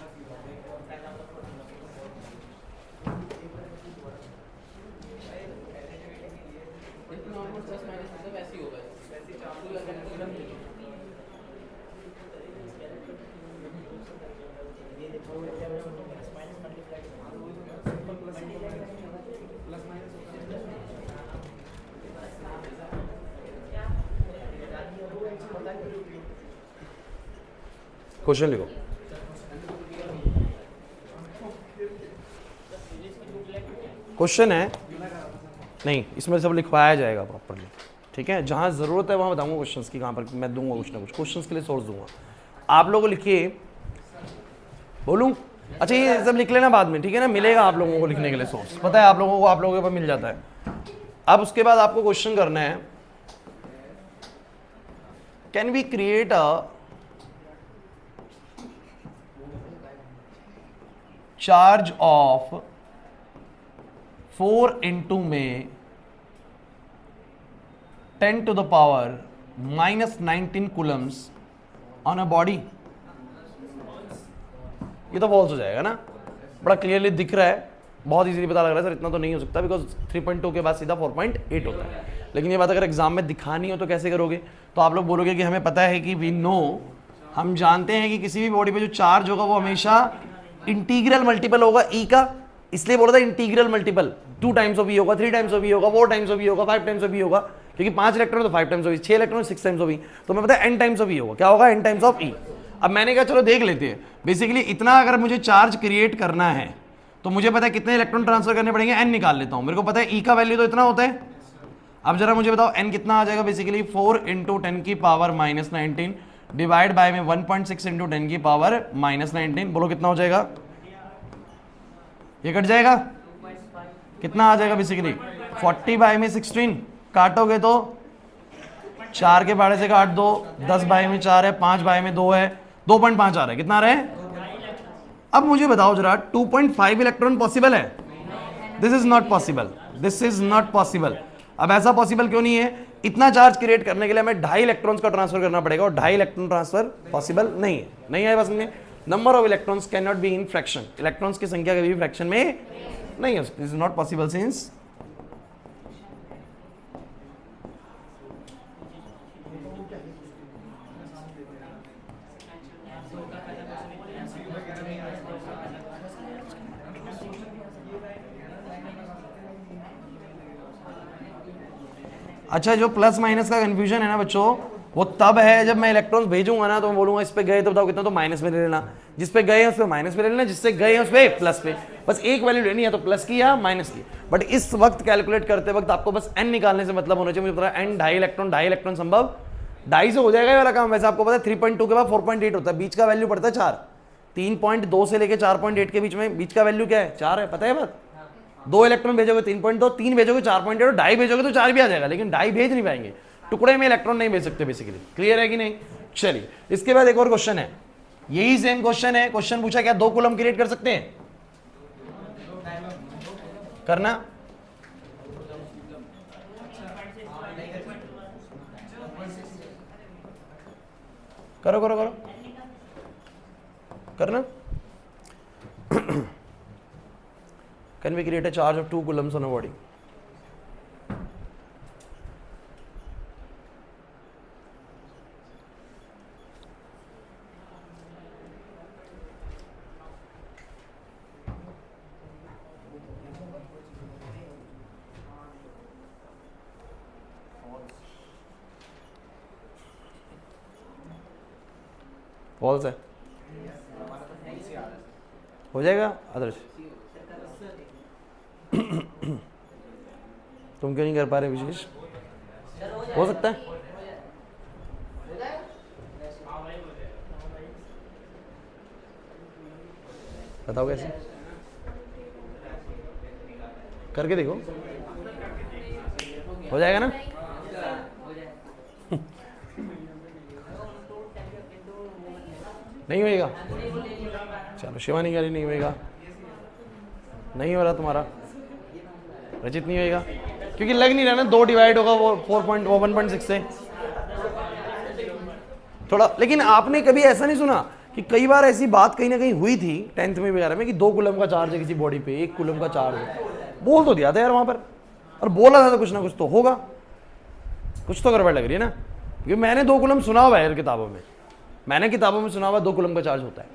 क्वेश्चन लिखो। क्वेश्चन है नहीं, इसमें सब लिखवाया जाएगा प्रॉपरली, ठीक है। जहां जरूरत है वहां बताऊंगा क्वेश्चंस की, कहां पर मैं दूंगा कुछ ना कुछ क्वेश्चंस के लिए सोर्स दूंगा। आप लोगों को लिखिए, बोलूं? अच्छा ये सब लिख लेना बाद में, ठीक है ना। मिलेगा आप लोगों को लिखने के लिए सोर्स, पता है आप लोगों को, आप लोगों के पास मिल जाता है। अब उसके बाद आपको क्वेश्चन करना है, can we create a charge of 4 into में 10⁻⁻19 coulombs ऑन अ बॉडी। ये तो फॉल्स हो जाएगा ना, बड़ा क्लियरली दिख रहा है, बहुत इजीली पता लग रहा है। सर इतना तो नहीं हो सकता, बिकॉज 3.2 के बाद सीधा 4.8 होता है। लेकिन ये बात अगर एग्जाम में दिखानी हो तो कैसे करोगे? तो आप लोग बोलोगे कि हमें पता है कि वी नो, हम जानते हैं कि किसी भी बॉडी पे जो चार्ज होगा वो हमेशा इंटीग्रल मल्टीपल होगा ई का, इसलिए बोला था इंटीग्रल मल्टीपल। 2 टाइम्स ऑफ ई होगा, 3 टाइम्स ऑफ ई होगा, 4 टाइम्स ऑफ ई होगा, 5 टाइम्स ऑफ ई होगा, क्योंकि 5 इलेक्ट्रॉन तो 5 times of E, 6 electron 6 times of E, तो मैं पता है n टाइम्स ऑफ ई होगा। क्या होगा? n टाइम्स ऑफ ई। अब मैंने कहा चलो देख लेते हैं, बेसिकली इतना अगर मुझे चार्ज क्रिएट करना है तो मुझे पता है कितने इलेक्ट्रॉन ट्रांसफर करने पड़ेंगे, n निकाल लेता हूं। मेरे को पता है ई का वैल्यू तो इतना होता है। अब जरा मुझे बताओ n कितना आ जाएगा? बेसिकली 4 × 10⁻⁻19 डिवाइड बाय में 1.6 × 10⁻⁻19। बोलो कितना हो जाएगा? ये कट जाएगा, कितना आ जाएगा? बेसिकली 40/16 काटोगे तो 4 के बाड़े से काट दो, 10/4 है, 5/2 है, 2.5 आ रहा है। कितना आ रहा है? अब मुझे बताओ जरा, 2.5 इलेक्ट्रॉन पॉसिबल है? This is not possible, this is not possible. अब ऐसा पॉसिबल क्यों नहीं है? इतना चार्ज क्रिएट करने के लिए हमें 2.5 इलेक्ट्रॉन्स का ट्रांसफर करना पड़ेगा, और 2.5 इलेक्ट्रॉन ट्रांसफर पॉसिबल नहीं है। नहीं है बस में, number of electrons can not be in fraction. Electrons की संख्या कभी भी फ्रैक्शन में नहीं है। This is not possible since अच्छा, जो प्लस माइनस का कंफ्यूजन है ना बच्चों, वो तब है जब मैं इलेक्ट्रॉन्स भेजूंगा ना, तो मैं बोलूंगा इस पे गए तो बताओ कितना, तो माइनस में ले लेना। जिस पे गए हैं उस पे माइनस में ले लेना, जिससे गए हैं उस पे प्लस पे। बस एक वैल्यू लेनी है, तो प्लस की या माइनस की। बट इस वक्त कैलकुलेट करते वक्त आपको बस n निकालने से मतलब होना चाहिए। मुझे पता है n 2.5 इलेक्ट्रॉन संभव 2.5 से हो जाएगा ये वाला काम। वैसे आपको पता है 3.2 के बाद 4.8 होता है, बीच का वैल्यू पड़ता है 4। 3.2 से लेके 4.8 के बीच में बीच का वैल्यू क्या है? 4 है, पता है बात। 2 इलेक्ट्रॉन भेजोगे 3.2, 3 भेजोगे 4.8 और 2.5 भेजोगे तो 4 भी आ जाएगा, लेकिन 2.5 भेज नहीं पाएंगे, टुकड़े में इलेक्ट्रॉन नहीं भेज सकते बेसिकली। क्लियर है कि नहीं? चलिए इसके बाद एक और क्वेश्चन है, यही सेम क्वेश्चन है। क्वेश्चन पूछा क्या 2 कूलम क्रिएट कर सकते हैं? करना करो करो करो करना। Can we create a charge of 2 coulombs on a body? False है, हो जाएगा आदर्श। तुम क्यों नहीं कर पा रहे विशेष? हो सकता है, बताओ कैसे करके देखो, हो जाएगा ना? नहीं होएगा, चलो शिवानी कह रही नहीं होएगा, नहीं हो रहा तुम्हारा, रचित नहीं होएगा क्योंकि लग नहीं रहा ना 2 डिवाइड होगा वो 1.6 से थोड़ा। लेकिन आपने कभी ऐसा नहीं सुना कि कई बार ऐसी बात कहीं ना कहीं हुई थी 10th में वगैरह में कि 2 कूलम का चार्ज है किसी बॉडी पे, 1 कूलम का चार्ज है, बोल तो दिया था यार वहां पर, और बोला था तो कुछ ना कुछ तो होगा, कुछ तो गड़बड़ लग रही है ना। क्योंकि मैंने 2 कूलम सुना हुआ है यार किताबों में, मैंने किताबों में सुना हुआ 2 कूलम का चार्ज होता है।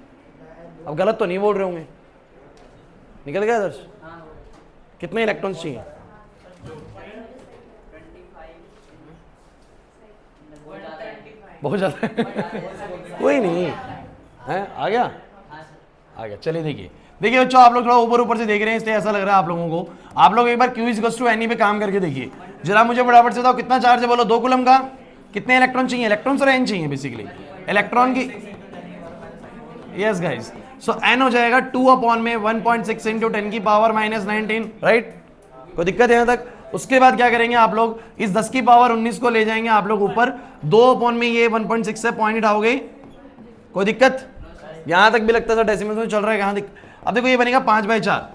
अब गलत तो नहीं बोल रहे होंगे? निकल गया दर्श? कितने इलेक्ट्रॉन्स चाहिए? बहुत ज्यादा कोई नहीं है, आ गया आ गया। चलिए देखिए बच्चों, आप लोग थोड़ा ऊपर ऊपर से देख रहे हैं इसलिए ऐसा लग रहा है आप लोगों को। आप लोग एक बार Q = NE पे काम करके देखिए जरा, मुझे फटाफट से बताओ कितना चार्ज है, बोलो 2 कूलम का कितने इलेक्ट्रॉन चाहिए? इलेक्ट्रॉन और एन चाहिए बेसिकली, इलेक्ट्रॉन की। यस गाइस, सो एन हो जाएगा 2/1.6 इंटू 10 की पावर -19, राइट? कोई दिक्कत है यहाँ तक? उसके बाद क्या करेंगे आप लोग, इस 10 की पावर 19 को ले जाएंगे आप लोग ऊपर, 2 में ये 1.6 से पॉइंट उठाओगे, कोई दिक्कत? यहां तक भी लगता था डेसिमल्स में चल रहा है, कहां अब देखो ये बनेगा 5/4।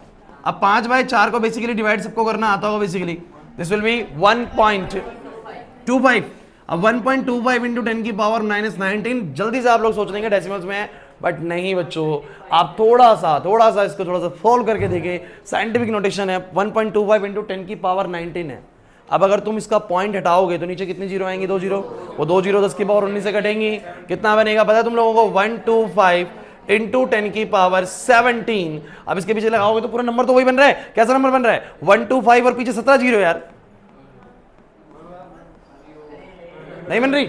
अब 5/4 को बेसिकली डिवाइड सबको करना आता होगा बेसिकली, दिस विल बी 1.25। अब 1.25 इंटू 10 की पावर -19, जल्दी से आप लोग सोच लेंगे डेसिमल्स में है, बट नहीं बच्चों, आप थोड़ा सा इसको थोड़ा सा सॉल्व करके देखें। साइंटिफिक नोटेशन है 1.25 इंटू 10 की पावर 19 है। अब अगर तुम इसका पॉइंट हटाओगे तो नीचे कितने जीरो आएंगे? 2 जीरो, वो 2 जीरो 10 की पावर 19 से कटेंगी, कितना बनेगा पता है तुम लोगों को? 125 इंटू 10 की पावर 17। अब इसके पीछे लगाओगे तो पूरा नंबर तो वही बन रहा है। कैसा नंबर बन रहा है? 125 और पीछे 17 जीरो यार, नहीं बन रही?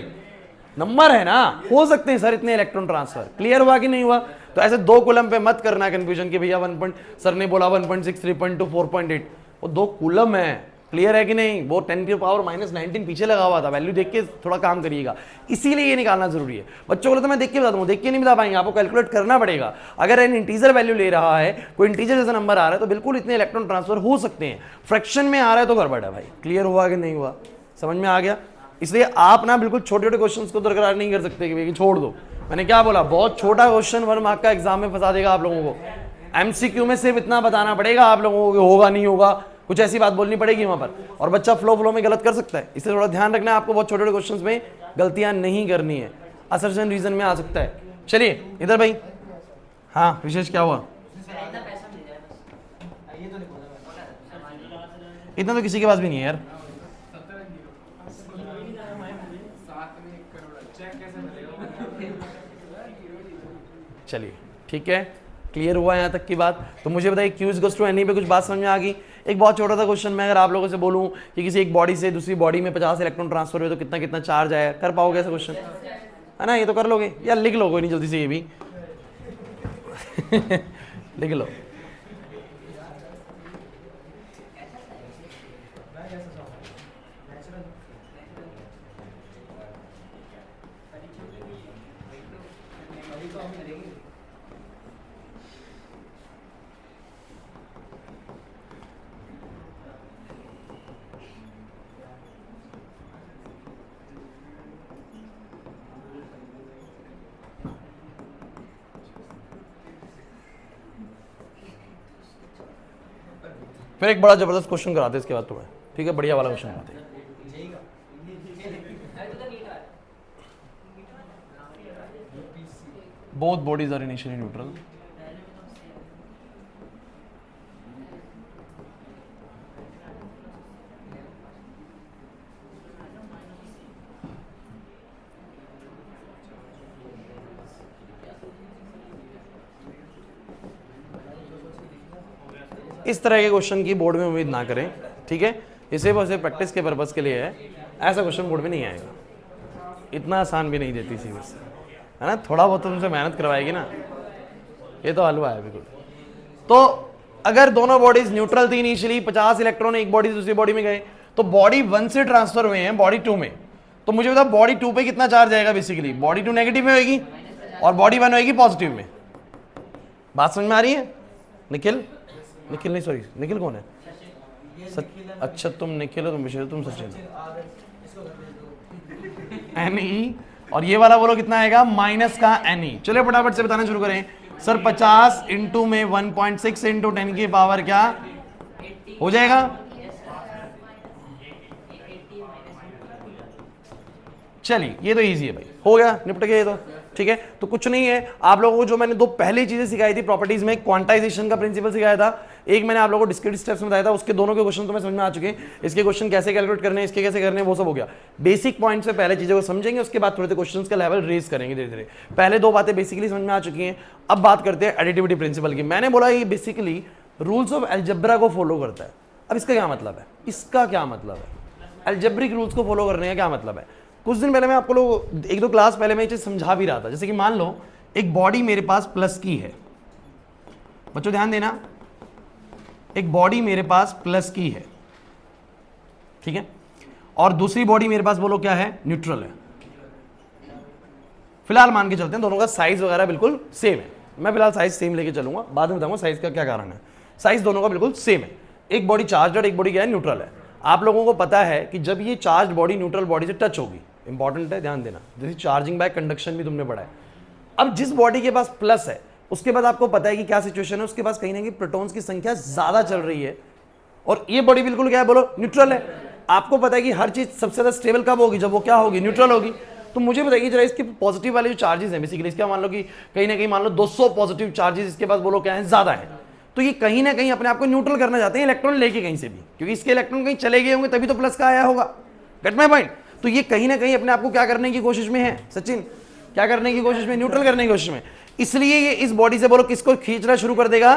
नंबर है ना, हो सकते हैं सर इतने इलेक्ट्रॉन ट्रांसफर। क्लियर हुआ कि नहीं हुआ? तो ऐसे 2 कूलम पे मत करना कंफ्यूजन कि भैया सर ने बोला 1.6, 3.2, 4.8, वो 2 कूलम है। क्लियर है कि नहीं? वो 10 की पावर -19 पीछे लगा हुआ था, वैल्यू देख के थोड़ा काम करिएगा, इसीलिए ये निकालना जरूरी है। बच्चों को तो मैं देख के बता दूं, देख के नहीं बता पाएंगे, आपको कैलकुलेट करना पड़ेगा। अगर एन इंटीजर वैल्यू ले रहा है, कोई इंटीजर जैसा नंबर आ रहा है, तो बिल्कुल इतने इलेक्ट्रॉन ट्रांसफर हो सकते हैं। फ्रैक्शन में आ रहा है तो गड़बड़ है भाई। क्लियर हुआ कि नहीं हुआ? समझ में आ गया? इसलिए आप ना बिल्कुल छोटे छोटे क्वेश्चंस को दरकार नहीं कर सकते कि छोड़ दो। मैंने क्या बोला? बहुत छोटा क्वेश्चन 1 मार्क का एग्जाम में फंसा देगा आप लोगों को। एमसीक्यू में सिर्फ इतना बताना पड़ेगा आप लोगों को, होगा नहीं होगा, कुछ ऐसी बात बोलनी पड़ेगी वहां पर, और बच्चा फ्लो में गलत कर सकता है। इसलिए थोड़ा ध्यान रखना है आपको, बहुत छोटे छोटे क्वेश्चंस में गलतियां नहीं करनी है, असर्शन रीजन में आ सकता है। चलिए इधर भाई, हाँ विशेष क्या हुआ? इतना तो किसी के पास भी नहीं है यार। चलिए ठीक है, क्लियर हुआ यहाँ तक की बात? तो मुझे बताइए Q = NE पे कुछ बात समझ में आ गई? एक बहुत छोटा सा क्वेश्चन, मैं अगर आप लोगों से बोलूं कि किसी एक बॉडी से दूसरी बॉडी में 50 इलेक्ट्रॉन ट्रांसफर हुए तो कितना कितना चार्ज आया, कर पाओगे ऐसा क्वेश्चन? है ना, ये तो कर लोगे यार, लिख लो कोई नहीं जल्दी से ये भी लिख लो। फिर एक बड़ा जबरदस्त क्वेश्चन कराते हैं इसके बाद तुम्हें, ठीक है, बढ़िया वाला क्वेश्चन कराते हैं। Both bodies are initially neutral. इस तरह के क्वेश्चन की बोर्ड में उम्मीद ना करें, ठीक है, इसे बस प्रैक्टिस के पर्पस के लिए है, ऐसा क्वेश्चन बोर्ड में नहीं आएगा, इतना आसान भी नहीं देती सी बस, है ना, थोड़ा बहुत तुमसे मेहनत करवाएगी ना, ये तो हलवा है बिल्कुल। तो अगर दोनों बॉडीज न्यूट्रल थी इनिशियली, 50 इलेक्ट्रॉन एक बॉडी से दूसरी बॉडी में गए, तो बॉडी 1 से ट्रांसफर हुए हैं बॉडी 2 में, तो मुझे बताओ बॉडी 2 पे कितना चार्ज आएगा? बेसिकली बॉडी 2 नेगेटिव में होगी और बॉडी 1 होगी पॉजिटिव में। बात समझ में आ रही है? निखिल, निखिल नहीं, सॉरी, निखिल कौन है? अच्छा तुम निखिल हो, तुम विषय हो, तुम सचिन। एनई, और ये वाला बोलो कितना आएगा? माइनस का एनई। चलिए फटाफट से बताना शुरू करें सर। 50 इंटू में 1.6 इंटू 10 की पावर क्या हो जाएगा? चलिए ये तो इजी है भाई, हो गया, निपट गया ये तो, ठीक है। तो कुछ नहीं है, आप लोगों को जो मैंने दो पहली चीजें सिखाई थी प्रॉपर्टीज में, क्वांटाइजेशन का प्रिंसिपल सिखाया था, एक मैंने आप लोगों को डिस्क्रीट स्टेप्स में बताया था, उसके दोनों के क्वेश्चन तुम्हें समझ में आ चुके हैं। इसके क्वेश्चन कैसे कैलकुलेट करने हैं, इसके कैसे करने हैं, वो सब हो गया। बेसिक पॉइंट से पहले चीजों को समझेंगे, उसके बाद थोड़े क्वेश्चन का लेवल रेज करेंगे धीरे धीरे। पहले दो बातें बेसिकली समझ में आ चुकी हैं, अब बात करते हैं एडिटिविटी प्रिंसिपल की। मैंने बोला ये बेसिकली रूल्स ऑफ अलजेब्रा को फॉलो करता है। अब इसका क्या मतलब है? इसका क्या मतलब है? अलजेब्रिक रूल्स को फॉलो करने का क्या मतलब है? कुछ दिन पहले मैं आपको लोग एक दो क्लास पहले मैं ये चीज समझा भी रहा था। जैसे कि मान लो एक बॉडी मेरे पास प्लस की है, बच्चों ध्यान देना, एक बॉडी मेरे पास प्लस की है, ठीक है, और दूसरी बॉडी मेरे पास बोलो क्या है? न्यूट्रल है। फिलहाल मान के चलते हैं दोनों का साइज वगैरह बिल्कुल सेम है। मैं फिलहाल साइज सेम लेके चलूंगा, बाद में बताऊंगा साइज का क्या कारण है। साइज दोनों का बिल्कुल सेम है। एक बॉडी चार्ज और एक बॉडी क्या है? न्यूट्रल है। आप लोगों को पता है कि जब ये चार्ज बॉडी न्यूट्रल बॉडी से टच होगी, इंपॉर्टेंट है ध्यान देना, जैसे चार्जिंग बाय कंडक्शन भी तुमने पढ़ा है। अब जिस बॉडी के पास प्लस है उसके बाद आपको पता है कि क्या सिचुएशन है, उसके पास कहीं ना कहीं प्रोटॉन्स की संख्या ज्यादा चल रही है, और ये बॉडी बिल्कुल क्या है बोलो? न्यूट्रल है। आपको पता है कि हर चीज सबसे ज्यादा स्टेबल कब होगी? जब वो क्या होगी? न्यूट्रल होगी। तो मुझे बताइए जरा इसके पॉजिटिव वाले जो चार्जेस हैं, बेसिकली इसका मान लो कि कहीं ना कहीं मान लो 200 पॉजिटिव चार्जेस इसके पास बोलो क्या है? ज्यादा है। तो ये कहीं ना कहीं अपने आप को न्यूट्रल करना चाहते हैं इलेक्ट्रॉन लेके कहीं से भी, क्योंकि इसके इलेक्ट्रॉन कहीं चले गए होंगे तभी तो प्लस का आया होगा। Gate my point? तो ये कहीं ना कहीं अपने आप को क्या करने की कोशिश में है सचिन? क्या करने की कोशिश में? न्यूट्रल करने की कोशिश में। इसलिए ये इस बॉडी से बोलो किसको खींचना शुरू कर देगा?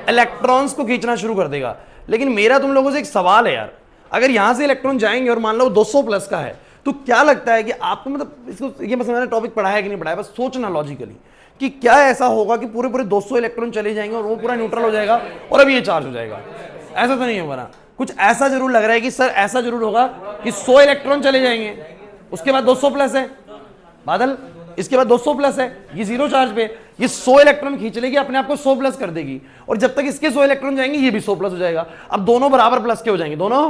इलेक्ट्रॉन्स को खींचना शुरू कर देगा। लेकिन मेरा तुम लोगों से एक सवाल है यार, अगर यहां से इलेक्ट्रॉन जाएंगे और मान लो 200 प्लस का है, तो क्या लगता है कि आपको, मतलब इसको ये बस मैंने टॉपिक पढ़ा है कि नहीं पढ़ा है, बस सोचना लॉजिकली कि क्या ऐसा होगा कि पूरे पूरे 200 इलेक्ट्रॉन चले जाएंगे और वो पूरा न्यूट्रल हो जाएगा और अब ये चार्ज हो जाएगा? ऐसा तो नहीं होगा ना। कुछ ऐसा जरूर लग रहा है कि सर ऐसा जरूर होगा कि 100 इलेक्ट्रॉन चले जाएंगे, उसके बाद 200 प्लस है बादल, इसके बाद 200 प्लस है, ये जीरो चार्ज पे, ये 100 इलेक्ट्रॉन खींच लेगी, अपने आप को 100 प्लस कर देगी, और जब तक इसके 100 इलेक्ट्रॉन जाएंगे ये भी 100 प्लस हो जाएगा। अब दोनों बराबर प्लस के हो जाएंगे, दोनों।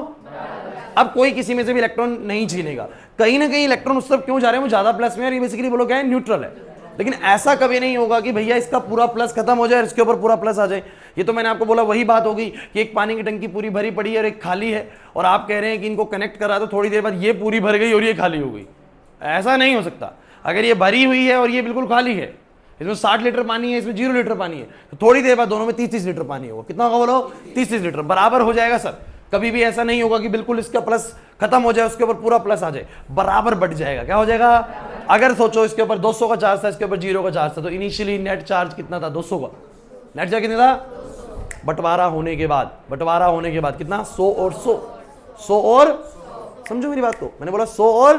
अब कोई किसी में से भी इलेक्ट्रॉन नहीं छीनेगा। कहीं ना कहीं इलेक्ट्रॉन उस तरफ क्यों जा रहे हैं? वो ज्यादा प्लस में, और ये बेसिकली बोलो क्या है? न्यूट्रल है। लेकिन ऐसा कभी नहीं होगा कि भैया इसका पूरा प्लस खत्म हो जाए और इसके ऊपर पूरा प्लस आ जाए। ये तो मैंने आपको बोला वही बात होगी कि एक पानी की टंकी पूरी भरी पड़ी है और एक खाली है, और आप कह रहे हैं कि इनको कनेक्ट करा तो थोड़ी देर बाद ये पूरी भर गई और ये खाली हो गई। ऐसा नहीं हो सकता। अगर ये भरी हुई है और ये बिल्कुल खाली है, इसमें 60 लीटर पानी है, इसमें 0 लीटर पानी है, तो थोड़ी देर बाद दोनों में 30-30 लीटर पानी होगा। कितना होगा बोलो? 30-30 लीटर बराबर हो जाएगा सर। कभी भी ऐसा नहीं होगा कि बिल्कुल इसका प्लस खत्म हो जाए उसके ऊपर पूरा प्लस आ जाए, बराबर बढ़ जाएगा। क्या हो जाएगा? अगर सोचो इसके ऊपर 200 का चार्ज था, इसके ऊपर 0 का चार्ज था, तो इनिशियली नेट चार्ज कितना था? 200 का। नेट चार्ज कितना था? बंटवारा होने के बाद कितना? 100 और 100 और, समझो मेरी बात को, मैंने बोला 100 और,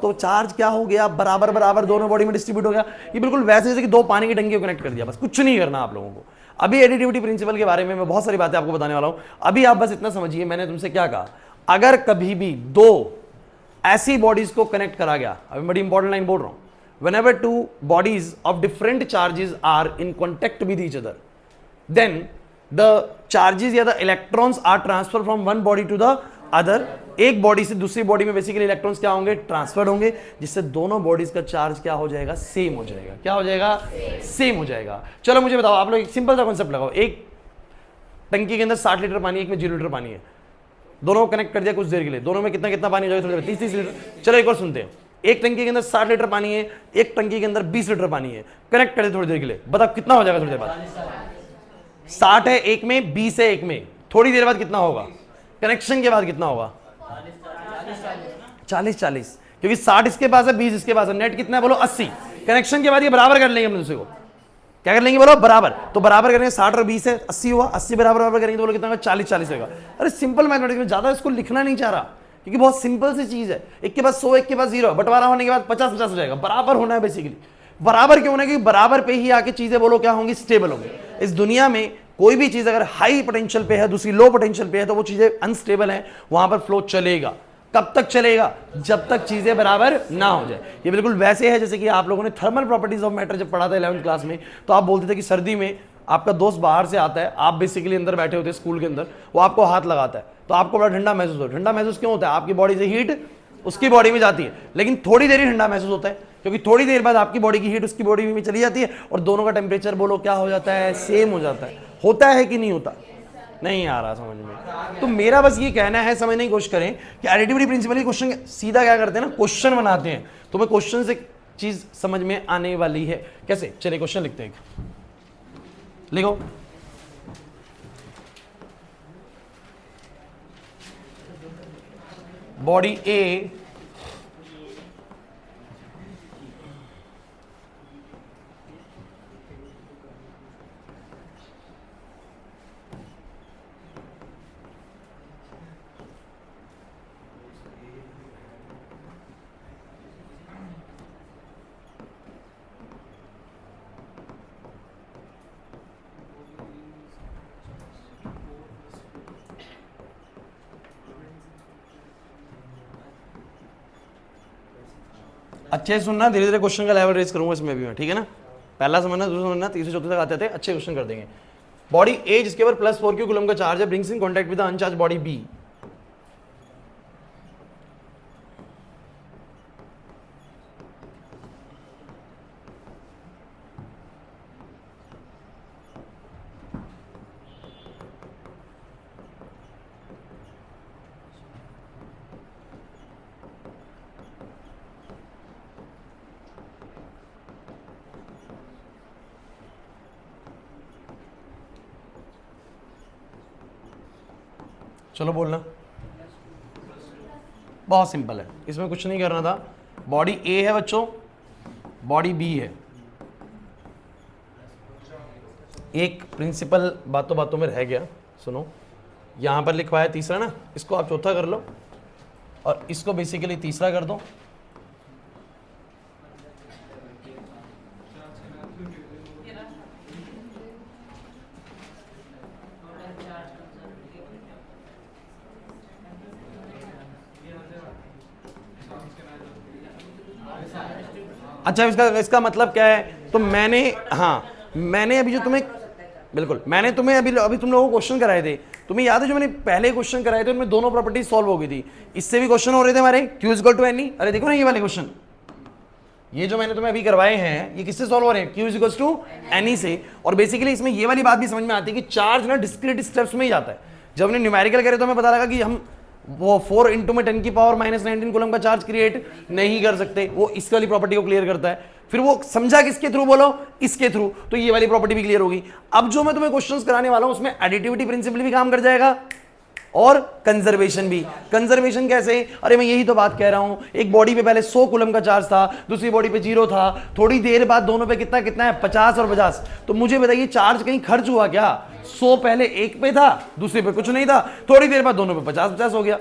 तो चार्ज क्या हो गया? बराबर बराबर दोनों बॉडी में डिस्ट्रीब्यूट हो गया। ये बिल्कुल वैसे जैसे कि दो पानी की टंकी को कनेक्ट कर दिया, बस कुछ नहीं करना आप लोगों को। अभी एडिटिविटी प्रिंसिपल के बारे में मैं बहुत सारी बातें आपको बताने वाला हूं। अभी आप बस इतना समझिए, मैंने तुमसे क्या कहा, अगर कभी भी दो ऐसी बॉडीज को कनेक्ट करा गया, अभी बड़ी इंपॉर्टेंट लाइन बोल रहा हूं, whenever two bodies of different charges are in contact with each other, then the charges या the electrons are transferred from one body to the other। एक बॉडी से दूसरी बॉडी में बेसिकली इलेक्ट्रॉन्स क्या होंगे? ट्रांसफर होंगे, जिससे दोनों बॉडीज का चार्ज क्या हो जाएगा? सेम हो जाएगा। क्या हो जाएगा? सेम हो जाएगा। चलो मुझे बताओ, आप लोग एक सिंपल सा कॉन्सेप्ट लगाओ। एक टंकी के अंदर 60 लीटर पानी है, एक में 0 लीटर पानी है, दोनों को कनेक्ट कर दिया कुछ देर के लिए, दोनों में कितना कितना पानी हो जाएगा थोड़ी देर, 30-30 लीटर। चलो एक और सुनते हैं, एक टंकी के अंदर 60 लीटर पानी है, एक टंकी के अंदर 20 लीटर पानी है, कनेक्ट कर दे थोड़ी देर के लिए, बताओ कितना हो जाएगा थोड़ी देर बाद? 60 है एक में, 20 है एक में, थोड़ी देर बाद कितना होगा? कनेक्शन के बाद कितना होगा? 40-40, क्योंकि 60 इसके पास है, 20 इसके पास है, नेट कितना है बोलो? 80। कनेक्शन के बाद ये बराबर कर लेंगे हम दूसरे को, क्या कर लेंगे बोलो? बराबर। तो बराबर करेंगे, 60 और 20 है, 80 हुआ, 80 बराबर करेंगे तो बोलो कितना होगा? 40-40 होगा। अरे सिंपल मैथमेटिक्स में ज्यादा इसको लिखना नहीं चाह रहा, क्योंकि बहुत सिंपल सी चीज है, एक के पास 100 एक के पास 0, बंटवारा होने के बाद 50-50 हो जाएगा, बराबर होना है बेसिकली। बराबर क्यों होना है? क्योंकि बराबर पे ही आके चीजें बोलो क्या होंगी? स्टेबल होंगी। इस दुनिया में कोई भी चीज अगर हाई पोटेंशियल पे है, दूसरी लो पोटेंशियल पे है, तो वो चीजें अनस्टेबल है, वहां पर फ्लो चलेगा। कब तक चलेगा? जब तक चीजें बराबर ना हो जाए। ये बिल्कुल वैसे है जैसे कि आप लोगों ने थर्मल प्रॉपर्टीज ऑफ मैटर जब पढ़ा था 11वीं क्लास में, तो आप बोलते थे कि सर्दी में आपका दोस्त बाहर से आता है, आप बेसिकली अंदर बैठे होते हैं स्कूल के अंदर, वो आपको हाथ लगाता है तो आपको बड़ा ठंडा महसूस होता है। ठंडा महसूस क्यों होता है? आपकी बॉडी से हीट उसकी बॉडी में जाती है, लेकिन थोड़ी देर ही ठंडा महसूस होता है, क्योंकि थोड़ी देर बाद आपकी बॉडी की हीट उसकी बॉडी में चली जाती है और दोनों का टेम्परेचर बोलो क्या हो जाता है? सेम हो जाता है। होता है कि नहीं होता? नहीं आ रहा समझ में? तो मेरा बस ये कहना है, समझने की कोशिश करें कि एडिटिविटी प्रिंसिपल क्वेश्चन सीधा क्या करते हैं ना, क्वेश्चन बनाते हैं, तो मैं क्वेश्चन से चीज समझ में आने वाली है। कैसे? चलिए क्वेश्चन लिखते हैं, लिखो। बॉडी ए अच्छे से सुनना, धीरे धीरे क्वेश्चन का लेवल रेज करूंगा इसमें भी मैं, ठीक है ना? पहला समझना, दूसरा समझना, तीसरे चौथे तक आते थे अच्छे क्वेश्चन कर देंगे। बॉडी ए जिसके ऊपर +4 कूलम का चार्ज है brings in contact with the uncharged body B. चलो बोलना, बहुत सिंपल है, इसमें कुछ नहीं करना था। बॉडी ए है बच्चों, बॉडी बी है। एक प्रिंसिपल बातों बातों में रह गया, सुनो, यहां पर लिखवाया तीसरा ना, इसको आप चौथा कर लो और इसको बेसिकली तीसरा कर दो। अच्छा, इसका मतलब क्या है? तो मैंने, हाँ, मैंने अभी जो तुम्हें, बिल्कुल मैंने तुम्हें अभी तुम लोगों को क्वेश्चन कराए थे, तुम्हें याद है जो मैंने पहले क्वेश्चन कराए थे उनमें दोनों प्रॉपर्टीज सॉल्व हो गई थी। इससे भी क्वेश्चन हो रहे थे हमारे, Q equal to n e. अरे देखो ना ये वाले क्वेश्चन, ये जो मैंने तुम्हें अभी करवाए हैं ये किससे सॉल्व हो रहे हैं? Q equal to n e से। और बेसिकली इसमें ये वाली बात भी समझ में आती है कि चार्ज ना डिस्क्रीट स्टेप्स में ही जाता है। जब हमने न्यूमेरिकल करे तो हमें पता लगा कि हम वो 4 इंटू में 10 की पावर -19 कूलम का चार्ज क्रिएट नहीं कर सकते, वो इस वाली प्रॉपर्टी को क्लियर करता है। फिर वो समझा किसके थ्रू? बोलो इसके थ्रू, तो ये वाली प्रॉपर्टी भी क्लियर होगी। अब जो मैं तुम्हें क्वेश्चंस कराने वाला हूं उसमें एडिटिविटी प्रिंसिपल भी काम कर जाएगा और कंजर्वेशन भी। कंजर्वेशन कैसे? अरे मैं यही तो बात कह रहा हूं, एक बॉडी पे पहले 100 कूलम का चार्ज था, दूसरी बॉडी पे 0 था, थोड़ी देर बाद दोनों पे कितना कितना है? 50 और 50। तो मुझे बताइए चार्ज कहीं खर्च हुआ क्या? 100 पहले एक पे था, दूसरे पे कुछ नहीं था, थोड़ी देर बाद दोनों पे 50-50 हो गया।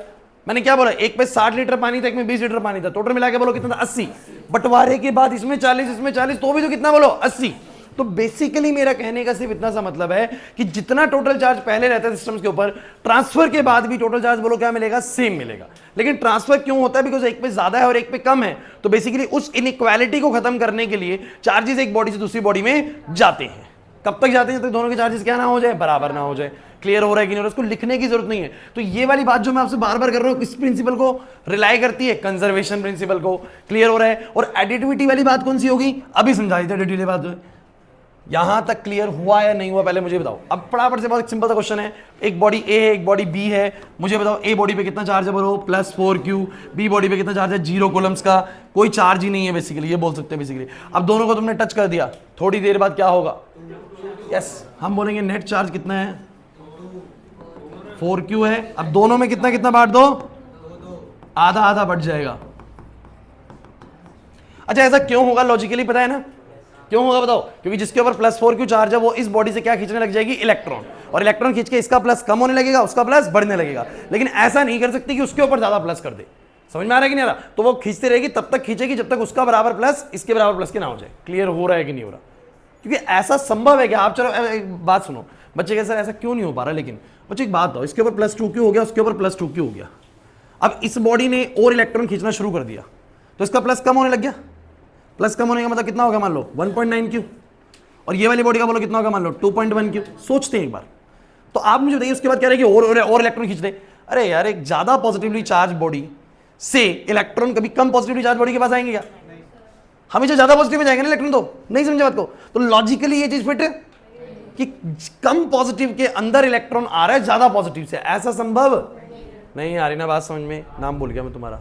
मैंने क्या बोला? एक पे 60 लीटर पानी था, एक में 20 लीटर पानी था, टोटल मिला के बोलो कितना था? 80। बंटवारे के बाद इसमें 40 इसमें 40, तो भी तो कितना बोलो? 80। तो बेसिकली मेरा कहने का सिर्फ इतना सा मतलब है कि जितना टोटल चार्ज पहले रहता है सिस्टम्स के ऊपर, ट्रांसफर के बाद भी टोटल चार्ज बोलो क्या मिलेगा? सेम मिलेगा। लेकिन ट्रांसफर क्यों होता है? बिकॉज एक पे ज्यादा है और एक पे कम है। तो बेसिकली उस इनइक्वालिटी को खत्म करने के लिए चार्जेस एक बॉडी से दूसरी बॉडी में जाते हैं। कब तक जाते हैं? जब तक दोनों के चार्जेस क्या ना हो जाए? बराबर ना हो जाए। क्लियर हो रहा है कि नहीं? उसको लिखने की जरूरत नहीं है। तो ये वाली बात जो मैं आपसे बार बार कर रहा हूं किस प्रिंसिपल को रिलाई करती है? कंजर्वेशन प्रिंसिपल को। क्लियर हो रहा है? और एडिटिविटी वाली बात कौन सी होगी? अभी समझा दी थी एडिटिविटी बात। यहां तक क्लियर हुआ या नहीं हुआ पहले मुझे बताओ। अब फटाफट से बहुत सिंपल सा क्वेश्चन है, एक बॉडी ए है एक बॉडी बी है, मुझे बताओ ए बॉडी पे कितना चार्ज है बोलो +4q, बी बॉडी पे कितना चार्ज है 0 कूलम्स का, कोई चार्ज ही नहीं है बेसिकली, ये बोल सकते हैं बेसिकली। अब दोनों को तुमने टच कर दिया, थोड़ी देर बाद क्या होगा, यस हम बोलेंगे नेट चार्ज कितना है 4q है। अब दोनों में कितना कितना बांट दो, आधा आधा बढ़ जाएगा। अच्छा ऐसा क्यों होगा लॉजिकली पता है ना, क्यों होगा बताओ, क्योंकि जिसके ऊपर +4q चार्ज है वो इस बॉडी से क्या खींचने लग जाएगी, इलेक्ट्रॉन, और इलेक्ट्रॉन खींच के इसका प्लस कम होने लगेगा, उसका प्लस बढ़ने लगेगा। लेकिन ऐसा नहीं कर सकती कि उसके ऊपर ज्यादा प्लस कर दे, समझ में आ रहा है कि नहीं आ रहा, तो वो खींचती रहेगी तब तक खींचेगी जब तक उसका बराबर प्लस इसके बराबर प्लस के ना हो जाए। क्लियर हो रहा है कि नहीं हो रहा, क्योंकि ऐसा संभव है कि आप चलो एक बात सुनो बच्चे के सर ऐसा क्यों नहीं हो पा रहा, लेकिन बच्चे एक बात बताओ, इसके ऊपर +2q हो गया, उसके ऊपर +2q हो गया, अब इस बॉडी ने और इलेक्ट्रॉन खींचना शुरू कर दिया तो इसका प्लस कम होने लग गया, प्लस कम होने का मतलब कितना होगा मान लो 1.9q, और ये वाली बॉडी का बोलो कितना होगा मान लो 2.1q। सोचते हैं एक बार, तो आप मुझे बताइए उसके बाद कह रहे हैं कि और इलेक्ट्रॉन खींच दे। अरे यार एक ज्यादा पॉजिटिवली चार्ज बॉडी से इलेक्ट्रॉन कभी कम पॉजिटिवली चार्ज बॉडी के पास आएंगे क्या, हमेशा ज्यादा पॉजिटिव में जाएंगे ना इलेक्ट्रॉन, तो नहीं समझे बात को, तो लॉजिकली ये चीज फिट है कि कम पॉजिटिव के अंदर इलेक्ट्रॉन आ रहा है ज्यादा पॉजिटिव से, ऐसा संभव नहीं आ रही ना बात समझ में, नाम भूल गया मैं तुम्हारा,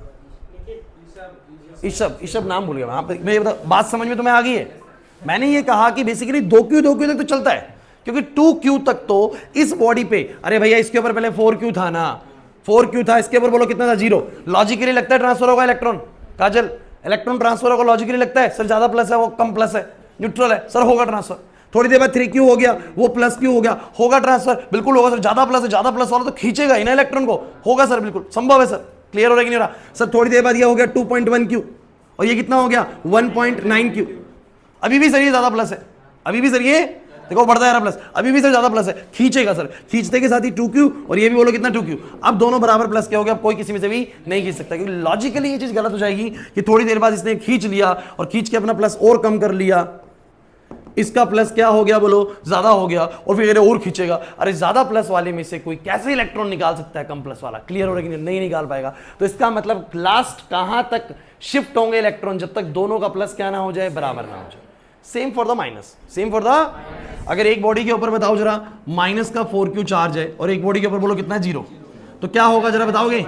ईशब नाम भूल गया मैं, बात समझ में तुम्हें आ गई है। मैंने ये कहा कि बेसिकली 2q तक तो चलता है, क्योंकि 2q तक तो इस बॉडी पे, अरे भैया इसके ऊपर पहले 4q था ना, 4q था, इसके ऊपर बोलो कितना था 0, लॉजिकली लगता है ट्रांसफर होगा इलेक्ट्रॉन, काजल इलेक्ट्रॉन ट्रांसफर होगा लॉजिकली लगता है, सर ज्यादा प्लस है वो कम प्लस है, न्यूट्रल है सर, होगा ट्रांसफर। थोड़ी देर बाद 3q हो गया, वो +q हो गया, होगा ट्रांसफर, बिल्कुल होगा सर, ज्यादा प्लस है, ज्यादा प्लस वाला तो खींचेगा ही ना इलेक्ट्रॉन को, होगा सर बिल्कुल संभव है सर। क्लियर हो रहा है कि नहीं हो रहा सर। थोड़ी देर बाद ये हो गया 2.1q, और ये कितना हो गया 1.9q, अभी भी सर ये ज्यादा प्लस है, अभी भी सर ये देखो बढ़ता है प्लस, अभी भी सर ज्यादा प्लस है, खींचेगा सर, खींचते के साथ ही 2q, और ये भी बोलो कितना 2q, अब दोनों बराबर प्लस क्या हो गया, अब कोई किसी में से भी नहीं खींच सकता, क्योंकि लॉजिकली ये चीज गलत हो जाएगी कि थोड़ी देर बाद इसने खींच लिया और खींच के अपना प्लस और कम कर लिया, इसका प्लस क्या हो गया बोलो ज्यादा हो गया, और फिर और खींचेगा। अरे ज्यादा प्लस वाले में से कोई कैसे इलेक्ट्रॉन निकाल सकता है कम प्लस वाला, क्लियर हो रहा है कि नहीं निकाल पाएगा। तो इसका मतलब लास्ट कहां तक शिफ्ट होंगे इलेक्ट्रॉन, जब तक दोनों का प्लस क्या ना हो जाए, बराबर ना हो जाए। Same for the minus, same for the, अगर एक बॉडी के ऊपर बताओ जरा माइनस का 4q चार्ज है और एक बॉडी के ऊपर बोलो कितना है 0, तो क्या होगा जरा बताओगे,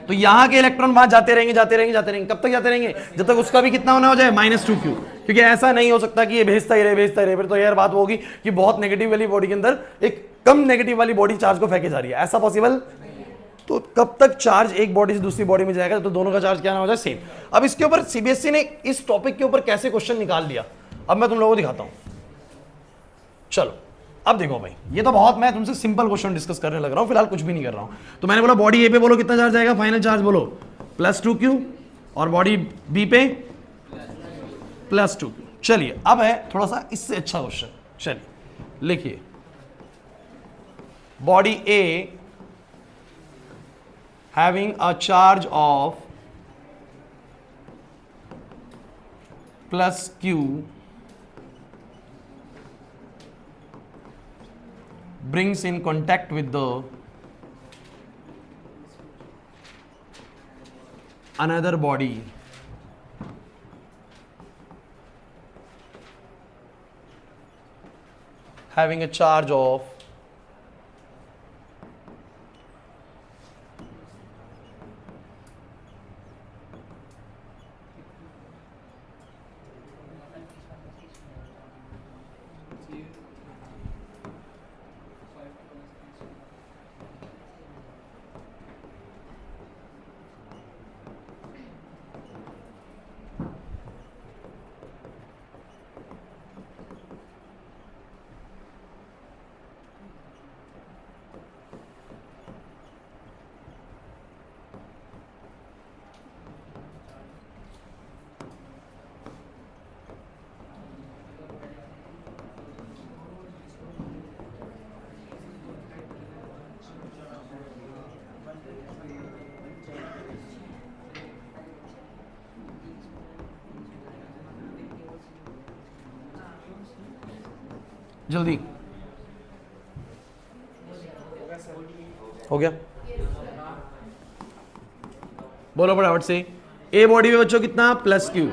तो यहां के इलेक्ट्रॉन वहां जाते रहेंगे जाते रहेंगे जाते रहेंगे, कब तक जाते रहेंगे, जब तक उसका भी कितना होना हो जाए -2q, क्योंकि ऐसा नहीं हो सकता कि ये भेजता ही रहे, फिर तो यार बात होगी कि बहुत नेगेटिव वाली बॉडी के अंदर एक कम नेगेटिव वाली बॉडी चार्ज को फेंके जा रही है, ऐसा पॉसिबल। तो कब तक चार्ज एक बॉडी से दूसरी बॉडी में जाएगा, तो दोनों का चार्ज क्या ना हो जाए सेम। अब इसके ऊपर सीबीएसई ने इस टॉपिक के ऊपर कैसे क्वेश्चन निकाल दिया, अब मैं तुम लोगों को दिखाता हूं। चलो अब देखो भाई, ये तो बहुत मैं तुमसे सिंपल क्वेश्चन डिस्कस करने लग रहा हूं, फिलहाल कुछ भी नहीं कर रहा हूं। तो मैंने बोला बॉडी ए पे बोलो कितना चार्ज आएगा, फाइनल चार्ज बोलो +2q, और बॉडी बी पे +2q। चलिए अब है थोड़ा सा इससे अच्छा क्वेश्चन, चलिए लिखिए, body A having a charge of +q brings in contact with the another body having a charge of जल्दी हो गया, बोलो फटाफट से। ए बॉडी पे बच्चों कितना +q,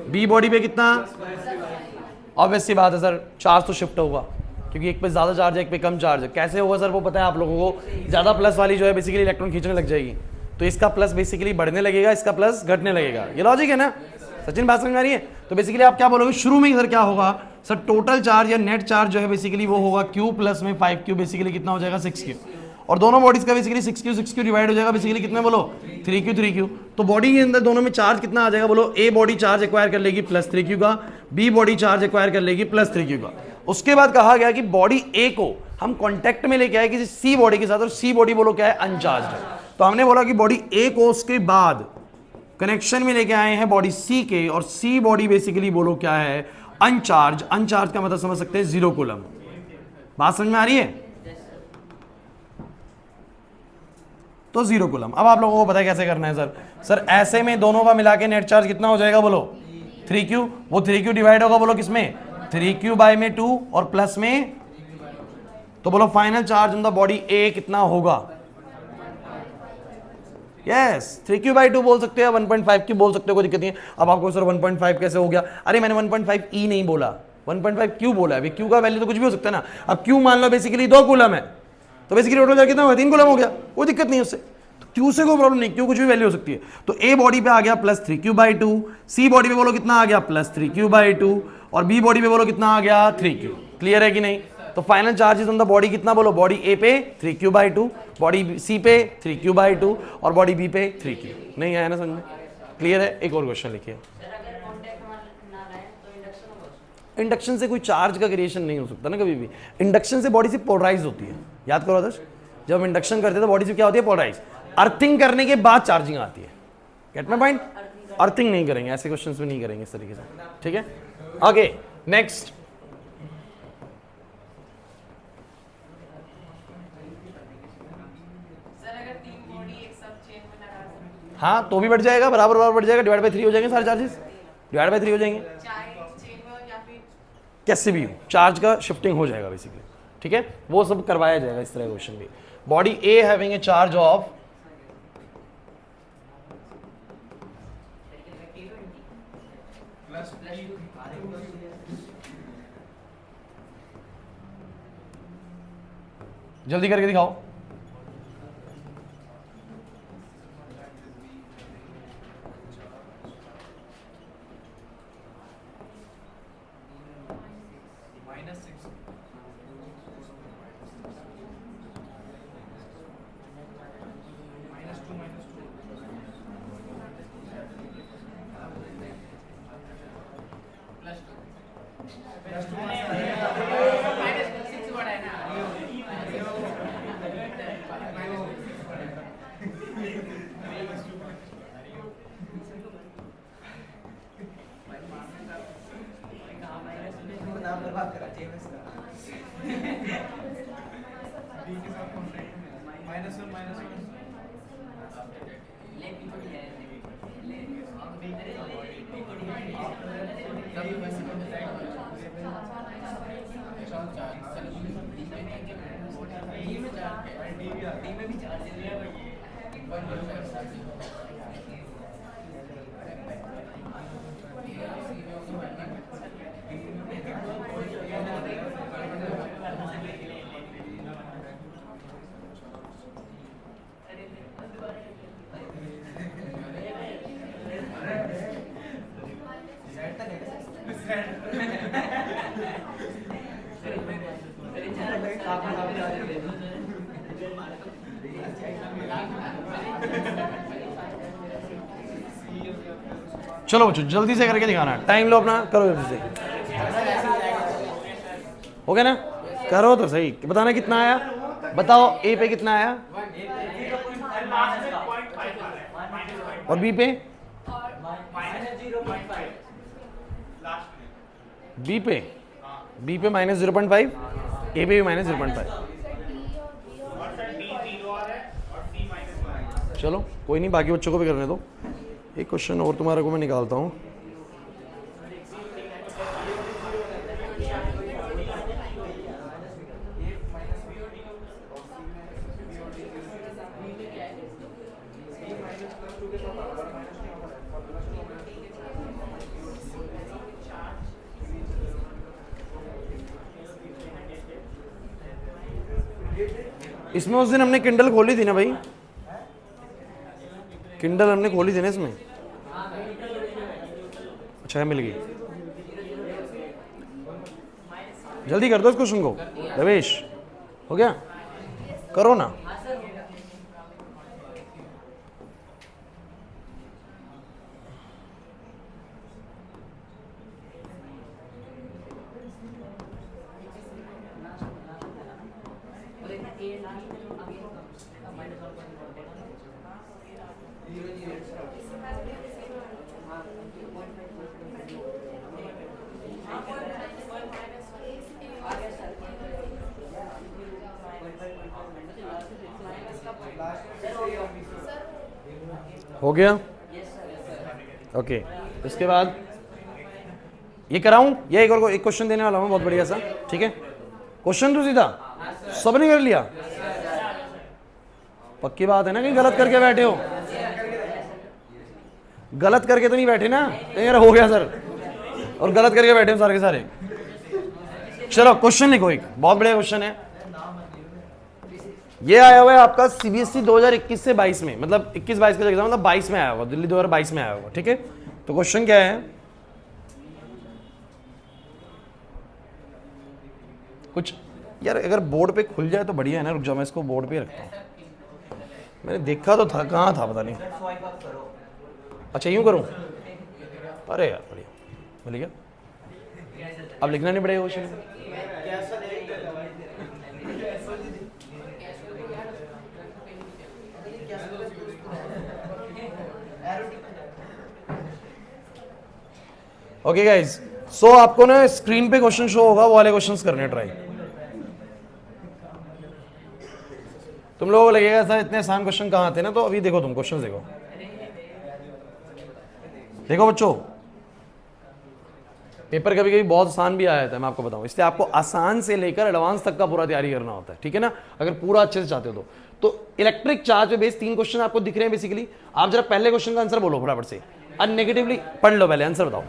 बी बॉडी पे कितना, ऑब्वियस सी बात है सर, चार्ज तो शिफ्ट होगा क्योंकि एक पे ज़्यादा चार्ज है, एक पे कम चार्ज है। कैसे होगा सर वो पता है आप लोगों को, ज़्यादा प्लस वाली जो है बेसिकली इलेक्ट्रॉन खींचने लग जाएगी, तो इसका प्लस बेसिकली बढ़ने लगेगा, इसका प्लस घटने लगेगा। ये लॉजिक है ना सचिन, बात समझ में आ रही है? तो बेसिकली आप क्या बोलोगे शुरू में सर, क्या होगा सर, टोटल चार्ज या नेट चार्ज जो है बेसिकली वो होगा Q प्लस में 5Q, बेसिकली कितना हो जाएगा 6Q, और दोनों बॉडीज का बेसिकली 6Q डिवाइड हो जाएगा बेसिकली कितने बोलो 3Q। तो बॉडी के अंदर दोनों में चार्ज कितना आ जाएगा बोलो, ए बॉडी चार्ज एक्वायर कर लेगी +3Q का, बी बॉडी चार्ज एक्वायर कर लेगी +3Q का। उसके बाद कहा गया कि बॉडी ए को हम कांटेक्ट में लेके आए किसी सी बॉडी के साथ, और सी बॉडी बोलो क्या है, अनचार्ज्ड है। तो हमने बोला कि बॉडी ए को उसके बाद कनेक्शन में लेके आए हैं बॉडी सी के, और सी बॉडी बेसिकली बोलो क्या है, अनचार्ज। अनचार्ज का मतलब समझ सकते हैं 0 कूलम। बात समझ में आ रही है? तो 0 कूलम। अब आप लोगों को पता है कैसे करना है सर ऐसे में दोनों का मिला के नेट चार्ज कितना हो जाएगा बोलो 3Q, वो 3Q डिवाइड होगा बोलो किसमें 3Q बाय में 2 और प्लस में, तो बोलो final charge on the body A कितना होगा, यस 3Q बाई 2 बोल सकते हो, 1.5Q बोल सकते हो, कोई दिक्कत नहीं है। अब आपको सर 1.5 कैसे हो गया, अरे मैंने 1.5 E नहीं बोला, 1.5 Q बोला है। Q का वैल्यू तो कुछ भी हो सकता है ना। अब Q मान लो बेसिकली 2 कूलम है, तो बेसिकली टोटल चार्ज कितना हुआ, 3 कूलम हो गया, कोई दिक्कत नहीं है उससे। तो Q से कोई प्रॉब्लम नहीं, Q कुछ भी वैल्यू हो सकती है। तो A बॉडी पे आ गया +3Q बाई 2, C बॉडी पे बोलो कितना आ गया +3Q बाई 2, और B बॉडी पे बोलो कितना आ गया 3Q। क्लियर है कि नहीं? तो final charges on the body कितना बोलो, बॉडी ए पे 3Q बाई 2, बॉडी सी पे 3Q बाई 2, और बॉडी बी पे 3Q। नहीं आया ना समझ में? क्लियर है? एक और क्वेश्चन लिखिए। इंडक्शन से कोई चार्ज का क्रिएशन नहीं हो सकता ना कभी भी। इंडक्शन से बॉडी से पोलराइज होती है, याद करो आदर्श, जब हम इंडक्शन करते हैं तो बॉडी से क्या होती है, पोलराइज। अर्थिंग करने के बाद चार्जिंग आती है, गेट माय पॉइंट? अर्थिंग नहीं करेंगे, ऐसे क्वेश्चंस में नहीं करेंगे इस तरीके से, ठीक है? आगे नेक्स्ट, हाँ तो भी बढ़ जाएगा, बराबर बराबर बढ़ जाएगा, डिवाइड बाय 3 हो जाएंगे सारे चार्जेस, डिवाइड बाय 3 हो जाएंगे, कैसे भी हो चार्ज का शिफ्टिंग हो जाएगा बेसिकली, ठीक है? वो सब करवाया जाएगा इस तरह क्वेश्चन भी। Body A having a charge of जल्दी करके दिखाओ। चलो बच्चों जल्दी से करके दिखाना, टाइम लो अपना, करो जल्दी से, हो गया ना? करो तो सही, बताना कितना आया, बताओ ए पे कितना आया और बी पे, बी पे -0.5, ए पे भी -0.5। चलो कोई नहीं, बाकी बच्चों को भी करने दो। एक क्वेश्चन और तुम्हारे को मैं निकालता हूँ। इसमें उस दिन हमने किंडल खोली थी ना भाई, किंडल हमने खोली थी ना इसमें। अच्छा मिल गई, जल्दी कर दो इस क्वेश्चन को रवेश, हो गया, करो ना। हो गया, ओके। इसके बाद ये कराऊं या एक और एक क्वेश्चन देने वाला हूं बहुत बढ़िया सा, ठीक है? क्वेश्चन तो सीधा सबने कर लिया, पक्की बात है ना? कहीं गलत करके बैठे हो? गलत करके तो नहीं बैठे ना? कहीं यार हो गया सर और गलत करके बैठे हो सारे के सारे। चलो क्वेश्चन लिखो, एक बहुत बढ़िया क्वेश्चन है। ये आया हुआ है आपका सीबीएसई 2021 से 22 में, मतलब 21-22 का एग्जाम, मतलब 22 में आया होगा, दिल्ली 2022 में आया होगा, ठीक है? तो क्वेश्चन क्या है, कुछ यार अगर बोर्ड पे खुल जाए तो बढ़िया है ना। रुक जाओ मैं इसको बोर्ड पे रखता हूँ, मैंने देखा तो था, कहाँ था पता नहीं। अच्छा यूं करूँ? अरे यार बढ़िया, मिल गया। अब लिखना नहीं पड़ेगा क्वेश्चन। ओके गाइज, सो आपको ना स्क्रीन पे क्वेश्चन शो होगा, वो वाले क्वेश्चंस करने ट्राई। तुम लोगों को लगेगा सर इतने आसान क्वेश्चन कहाँ आते हैं ना, तो अभी देखो, तुम क्वेश्चन देखो, देखो बच्चों, पेपर कभी कभी बहुत आसान भी आया था, मैं आपको बताऊं, इसलिए आपको आसान से लेकर एडवांस तक का पूरा तैयारी करना होता है, ठीक है ना? अगर पूरा अच्छे से चाहते हो तो इलेक्ट्रिक चार्ज पे बेस 3 क्वेश्चन आपको दिख रहे हैं बेसिकली। आप जरा पहले क्वेश्चन का आंसर बोलो फटाफट से, नेगेटिवली पढ़ लो, पहले आंसर बताओ।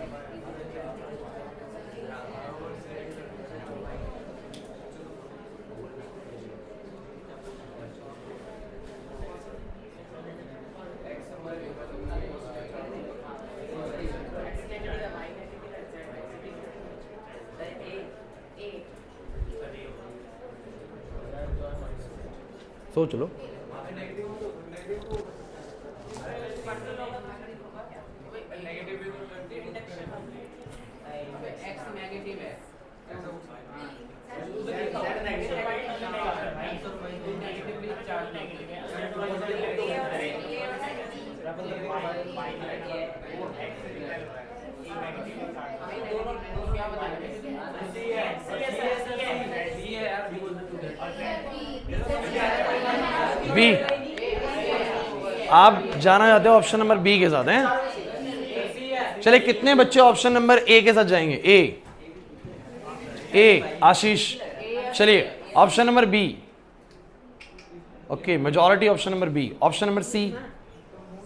सोच लो। बी, आप जाना चाहते हो ऑप्शन नंबर बी के साथ हैं? चलिए कितने बच्चे ऑप्शन नंबर ए के साथ जाएंगे? ए आशीष, चलिए option number B, okay, majority option number B. Option number C,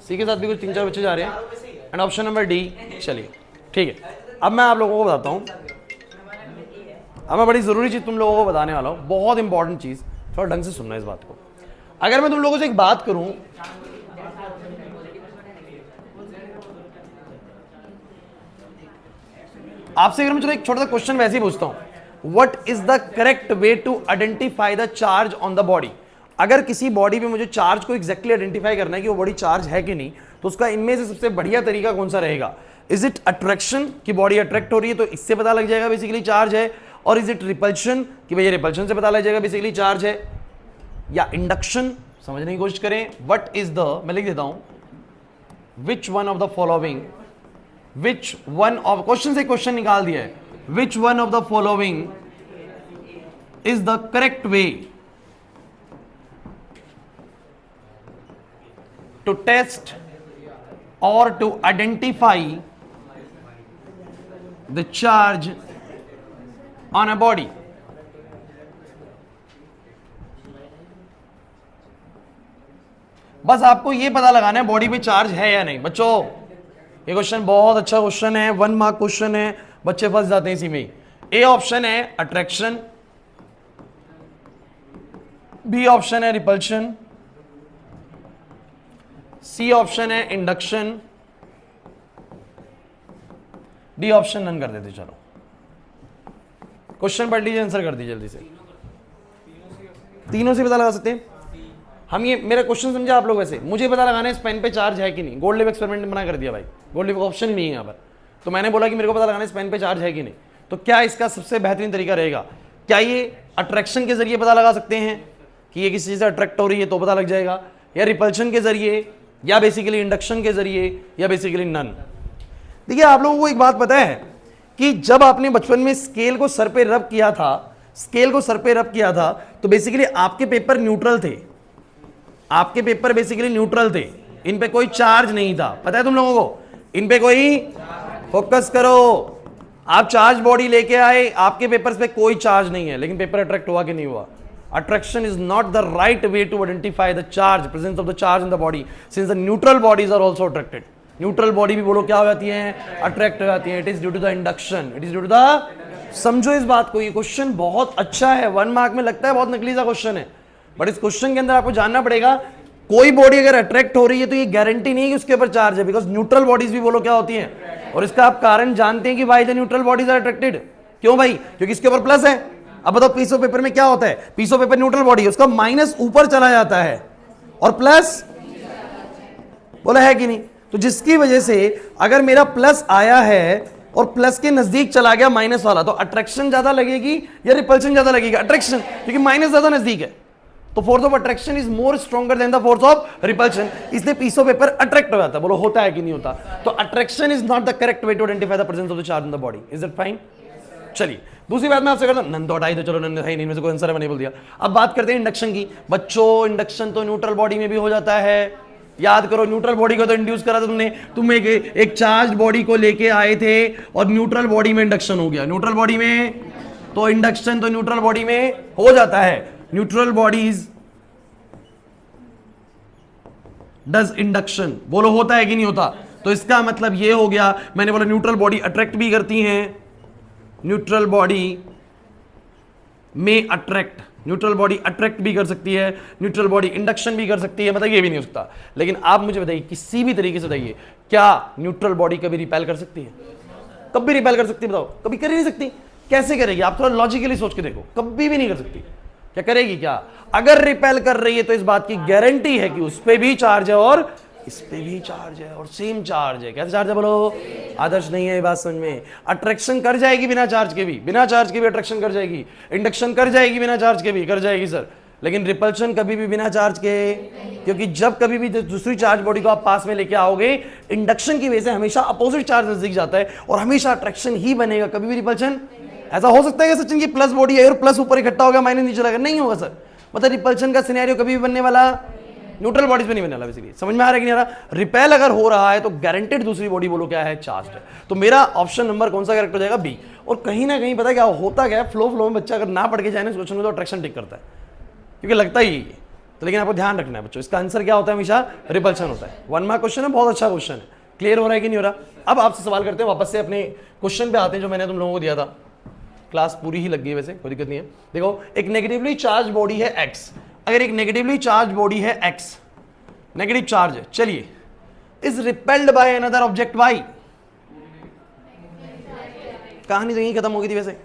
C के साथ भी कुछ 3-4 बच्चे जा रहे हैं, एंड ऑप्शन नंबर डी। चलिए ठीक है, अब मैं आप लोगों को बताता हूं, अब मैं बड़ी जरूरी चीज तुम लोगों को बताने वाला हूं, बहुत इंपॉर्टेंट चीज, थोड़ा ढंग से सुनना इस बात को। अगर मैं तुम लोगों से एक बात करूं, आपसे अगर मैं चलो एक छोटा सा क्वेश्चन वैसे ही पूछता हूं, what is the correct way to identify the charge on the body? अगर किसी बॉडी पे मुझे चार्ज को एग्जैक्टली आइडेंटिफाई करना है कि वो बॉडी चार्ज है कि नहीं, तो उसका इनमें से सबसे बढ़िया तरीका कौन सा रहेगा? इज इट अट्रैक्शन, कि बॉडी अट्रैक्ट हो रही है तो इससे पता लग जाएगा बेसिकली चार्ज है, और इज इट रिपल्शन, कि भैया रिपल्शन से पता लग जाएगा बेसिकली चार्ज है, या इंडक्शन? समझने की कोशिश करें। व्हाट इज द, मैं लिख देता हूं, which one of the following, which one of, question से क्वेश्चन निकाल दिया है, which one of the following is the correct way to test और to identify the charge on a body? बस आपको ये पता लगाना है बॉडी पे चार्ज है या नहीं। बच्चों ये क्वेश्चन बहुत अच्छा क्वेश्चन है, 1 मार्क क्वेश्चन है, बच्चे फंस जाते हैं इसी में। ए ऑप्शन है अट्रैक्शन, बी ऑप्शन है रिपल्शन, सी ऑप्शन है इंडक्शन, डी ऑप्शन नन कर देते। चलो क्वेश्चन पढ़ लीजिए, आंसर कर दीजिए जल्दी से। तीनों से पता लगा सकते हैं हम। ये मेरा क्वेश्चन समझा आप लोग? वैसे मुझे पता लगाना है इस पेन पे चार्ज है कि नहीं। गोल्ड लीफ एक्सपेरिमेंट ने मना कर दिया भाई, गोल्ड लीफ ऑप्शन नहीं है यहाँ पर। तो मैंने बोला कि मेरे को पता लगाना है इस पेन पे चार्ज है कि नहीं। तो क्या इसका सबसे बेहतरीन तरीका रहेगा, क्या ये अट्रैक्शन के जरिए पता लगा सकते हैं कि ये किसी चीज से अट्रैक्ट हो रही है तो पता लग जाएगा, या रिपल्शन के जरिए, या बेसिकली इंडक्शन के जरिए, या बेसिकली नन। देखिए आप लोगों को एक बात पता है कि जब आपने बचपन में स्केल को सर पे रब किया था, स्केल को सर पे रब किया था, तो बेसिकली आपके पेपर न्यूट्रल थे। आपके पेपर बेसिकली न्यूट्रल थे, इन पे कोई चार्ज नहीं था। पता है तुम लोगों को, इन पे कोई, फोकस करो, आप चार्ज बॉडी लेके आए, आपके पेपर्स पे कोई चार्ज नहीं है, लेकिन पेपर अट्रैक्ट हुआ कि नहीं हुआ? Attraction is not the right way to identify the charge, presence of the charge in the body, since the neutral bodies are also attracted. Neutral body भी बोलो क्या हो जाती है, अट्रैक्ट हो जाती है। It is due to the induction, it is due to the, समझो इस बात को। ये क्वेश्चन बहुत अच्छा है, 1 मार्क में लगता है बहुत नकली सा क्वेश्चन है, बट इस क्वेश्चन के अंदर आपको जानना पड़ेगा कोई बॉडी अगर अट्रैक्ट हो रही है तो ये गारंटी नहीं है कि उसके ऊपर चार्ज है, बिकॉज न्यूट्रल बॉडीज भी बोलो क्या होती हैं। और इसका आप कारण जानते हैं कि why the neutral bodies are attracted. क्यों भाई? क्योंकि इसके ऊपर प्लस है। अब बताओ पीस ऑफ पेपर में क्या होता है, piece of paper neutral body है, उसका माइनस ऊपर चला जाता है और प्लस, बोला है कि नहीं? तो जिसकी वजह से अगर मेरा प्लस आया है और प्लस के नजदीक चला गया माइनस वाला, तो अट्रैक्शन ज्यादा लगेगी या रिपल्शन ज्यादा लगेगी? अट्रैक्शन, क्योंकि माइनस ज्यादा नजदीक है। तो force of attraction is more stronger than the force of repulsion, इसलिए पीस ऑफ पेपर अट्रैक्ट हो जाता है। बोलो होता है कि नहीं होता? तो attraction is not the correct way to identify the presence of the charge in the body. Is that fine? चलिए दूसरी बात मैं आपसे करता हूं, नन तो हटाई दो, चलो नन है नहीं, में से कोई आंसर है मैंने बोल दिया। अब बात करते हैं इंडक्शन की। बच्चों इंडक्शन तो न्यूट्रल बॉडी में भी हो जाता है, याद करो। न्यूट्रल बॉडी को तो इंड्यूस करा था तुमने, तुम एक चार्ज बॉडी को लेके आए थे और न्यूट्रल बॉडी में इंडक्शन हो गया। न्यूट्रल बॉडी में तो इंडक्शन तो न्यूट्रल बॉडी में हो जाता है। न्यूट्रल बॉडीज डज इंडक्शन, बोलो होता है कि नहीं होता? तो इसका मतलब ये हो गया, मैंने बोला न्यूट्रल बॉडी अट्रैक्ट भी करती हैं, न्यूट्रल बॉडी में अट्रैक्ट, न्यूट्रल बॉडी अट्रैक्ट भी कर सकती है, न्यूट्रल बॉडी इंडक्शन भी कर सकती है, मतलब ये भी नहीं हो सकता। लेकिन आप मुझे बताइए, किसी भी तरीके से बताइए, क्या न्यूट्रल बॉडी कभी रिपेल कर सकती है? कभी रिपेल कर सकती है? बताओ, कभी कर ही नहीं सकती। कैसे करेगी? आप थोड़ा लॉजिकली सोच के देखो, कभी भी नहीं कर सकती। क्या करेगी? क्या अगर रिपेल कर रही है तो इस बात की गारंटी है कि उस पर भी चार्ज है और इस पे भी चार्ज है और सेम चार्ज है। कैसे चार्ज है बोलो? आदर्श नहीं है ये बात समझ में। अट्रैक्शन कर जाएगी बिना चार्ज के भी, बिना चार्ज के भी अट्रैक्शन कर जाएगी। इंडक्शन कर जाएगी बिना चार्ज के भी, कर जाएगी सर। लेकिन रिपल्शन कभी भी बिना चार्ज के, क्योंकि जब कभी भी दूसरी चार्ज बॉडी को आप पास में लेके आओगे, इंडक्शन की वजह से हमेशा अपोजिट चार्ज नजदीक जाता है और हमेशा अट्रैक्शन ही बनेगा, कभी भी रिपल्शन। ऐसा हो सकता है कि सचिन की प्लस बॉडी है और प्लस ऊपर इकट्ठा हो गया, माइनस नीचे लगा? नहीं होगा सर। मतलब रिपल्शन का सिनेरियो कभी भी बनने वाला, न्यूट्रल बॉडीज में नहीं बनने वाला। बेसिकली समझ में आ रहा है कि नहीं आ रहा? रिपेल अगर हो रहा है तो गारंटेड दूसरी बॉडी बोलो क्या है, चार्ज है। तो मेरा ऑप्शन नंबर कौन सा करेक्ट हो जाएगा? बी। और कहीं ना कहीं पता क्या होता क्या है, फ्लो में बच्चा अगर ना पढ़ के जाए ना क्वेश्चन में तो अट्रैक्शन टिक करता है, क्योंकि लगता ही है। तो लेकिन आपको ध्यान रखना है बच्चों, इसका आंसर क्या होता है? हमेशा रिपल्शन होता है। 1 मार्क क्वेश्चन है, बहुत अच्छा क्वेश्चन है। क्लियर हो रहा है कि नहीं हो रहा? अब आपसे सवाल करते हैं, वापस से अपने क्वेश्चन पे आते हैं जो मैंने तुम लोगों को दिया था। क्लास पूरी ही लग गई वैसे, कोई दिक्कत नहीं है। देखो, एक नेगेटिवली चार्ज बॉडी है एक्स। अगर एक नेगेटिवली चार्ज बॉडी है एक्स, नेगेटिव चार्ज है, चलिए, is repelled by another object Y. कहानी तो यही खत्म हो गई थी वैसे,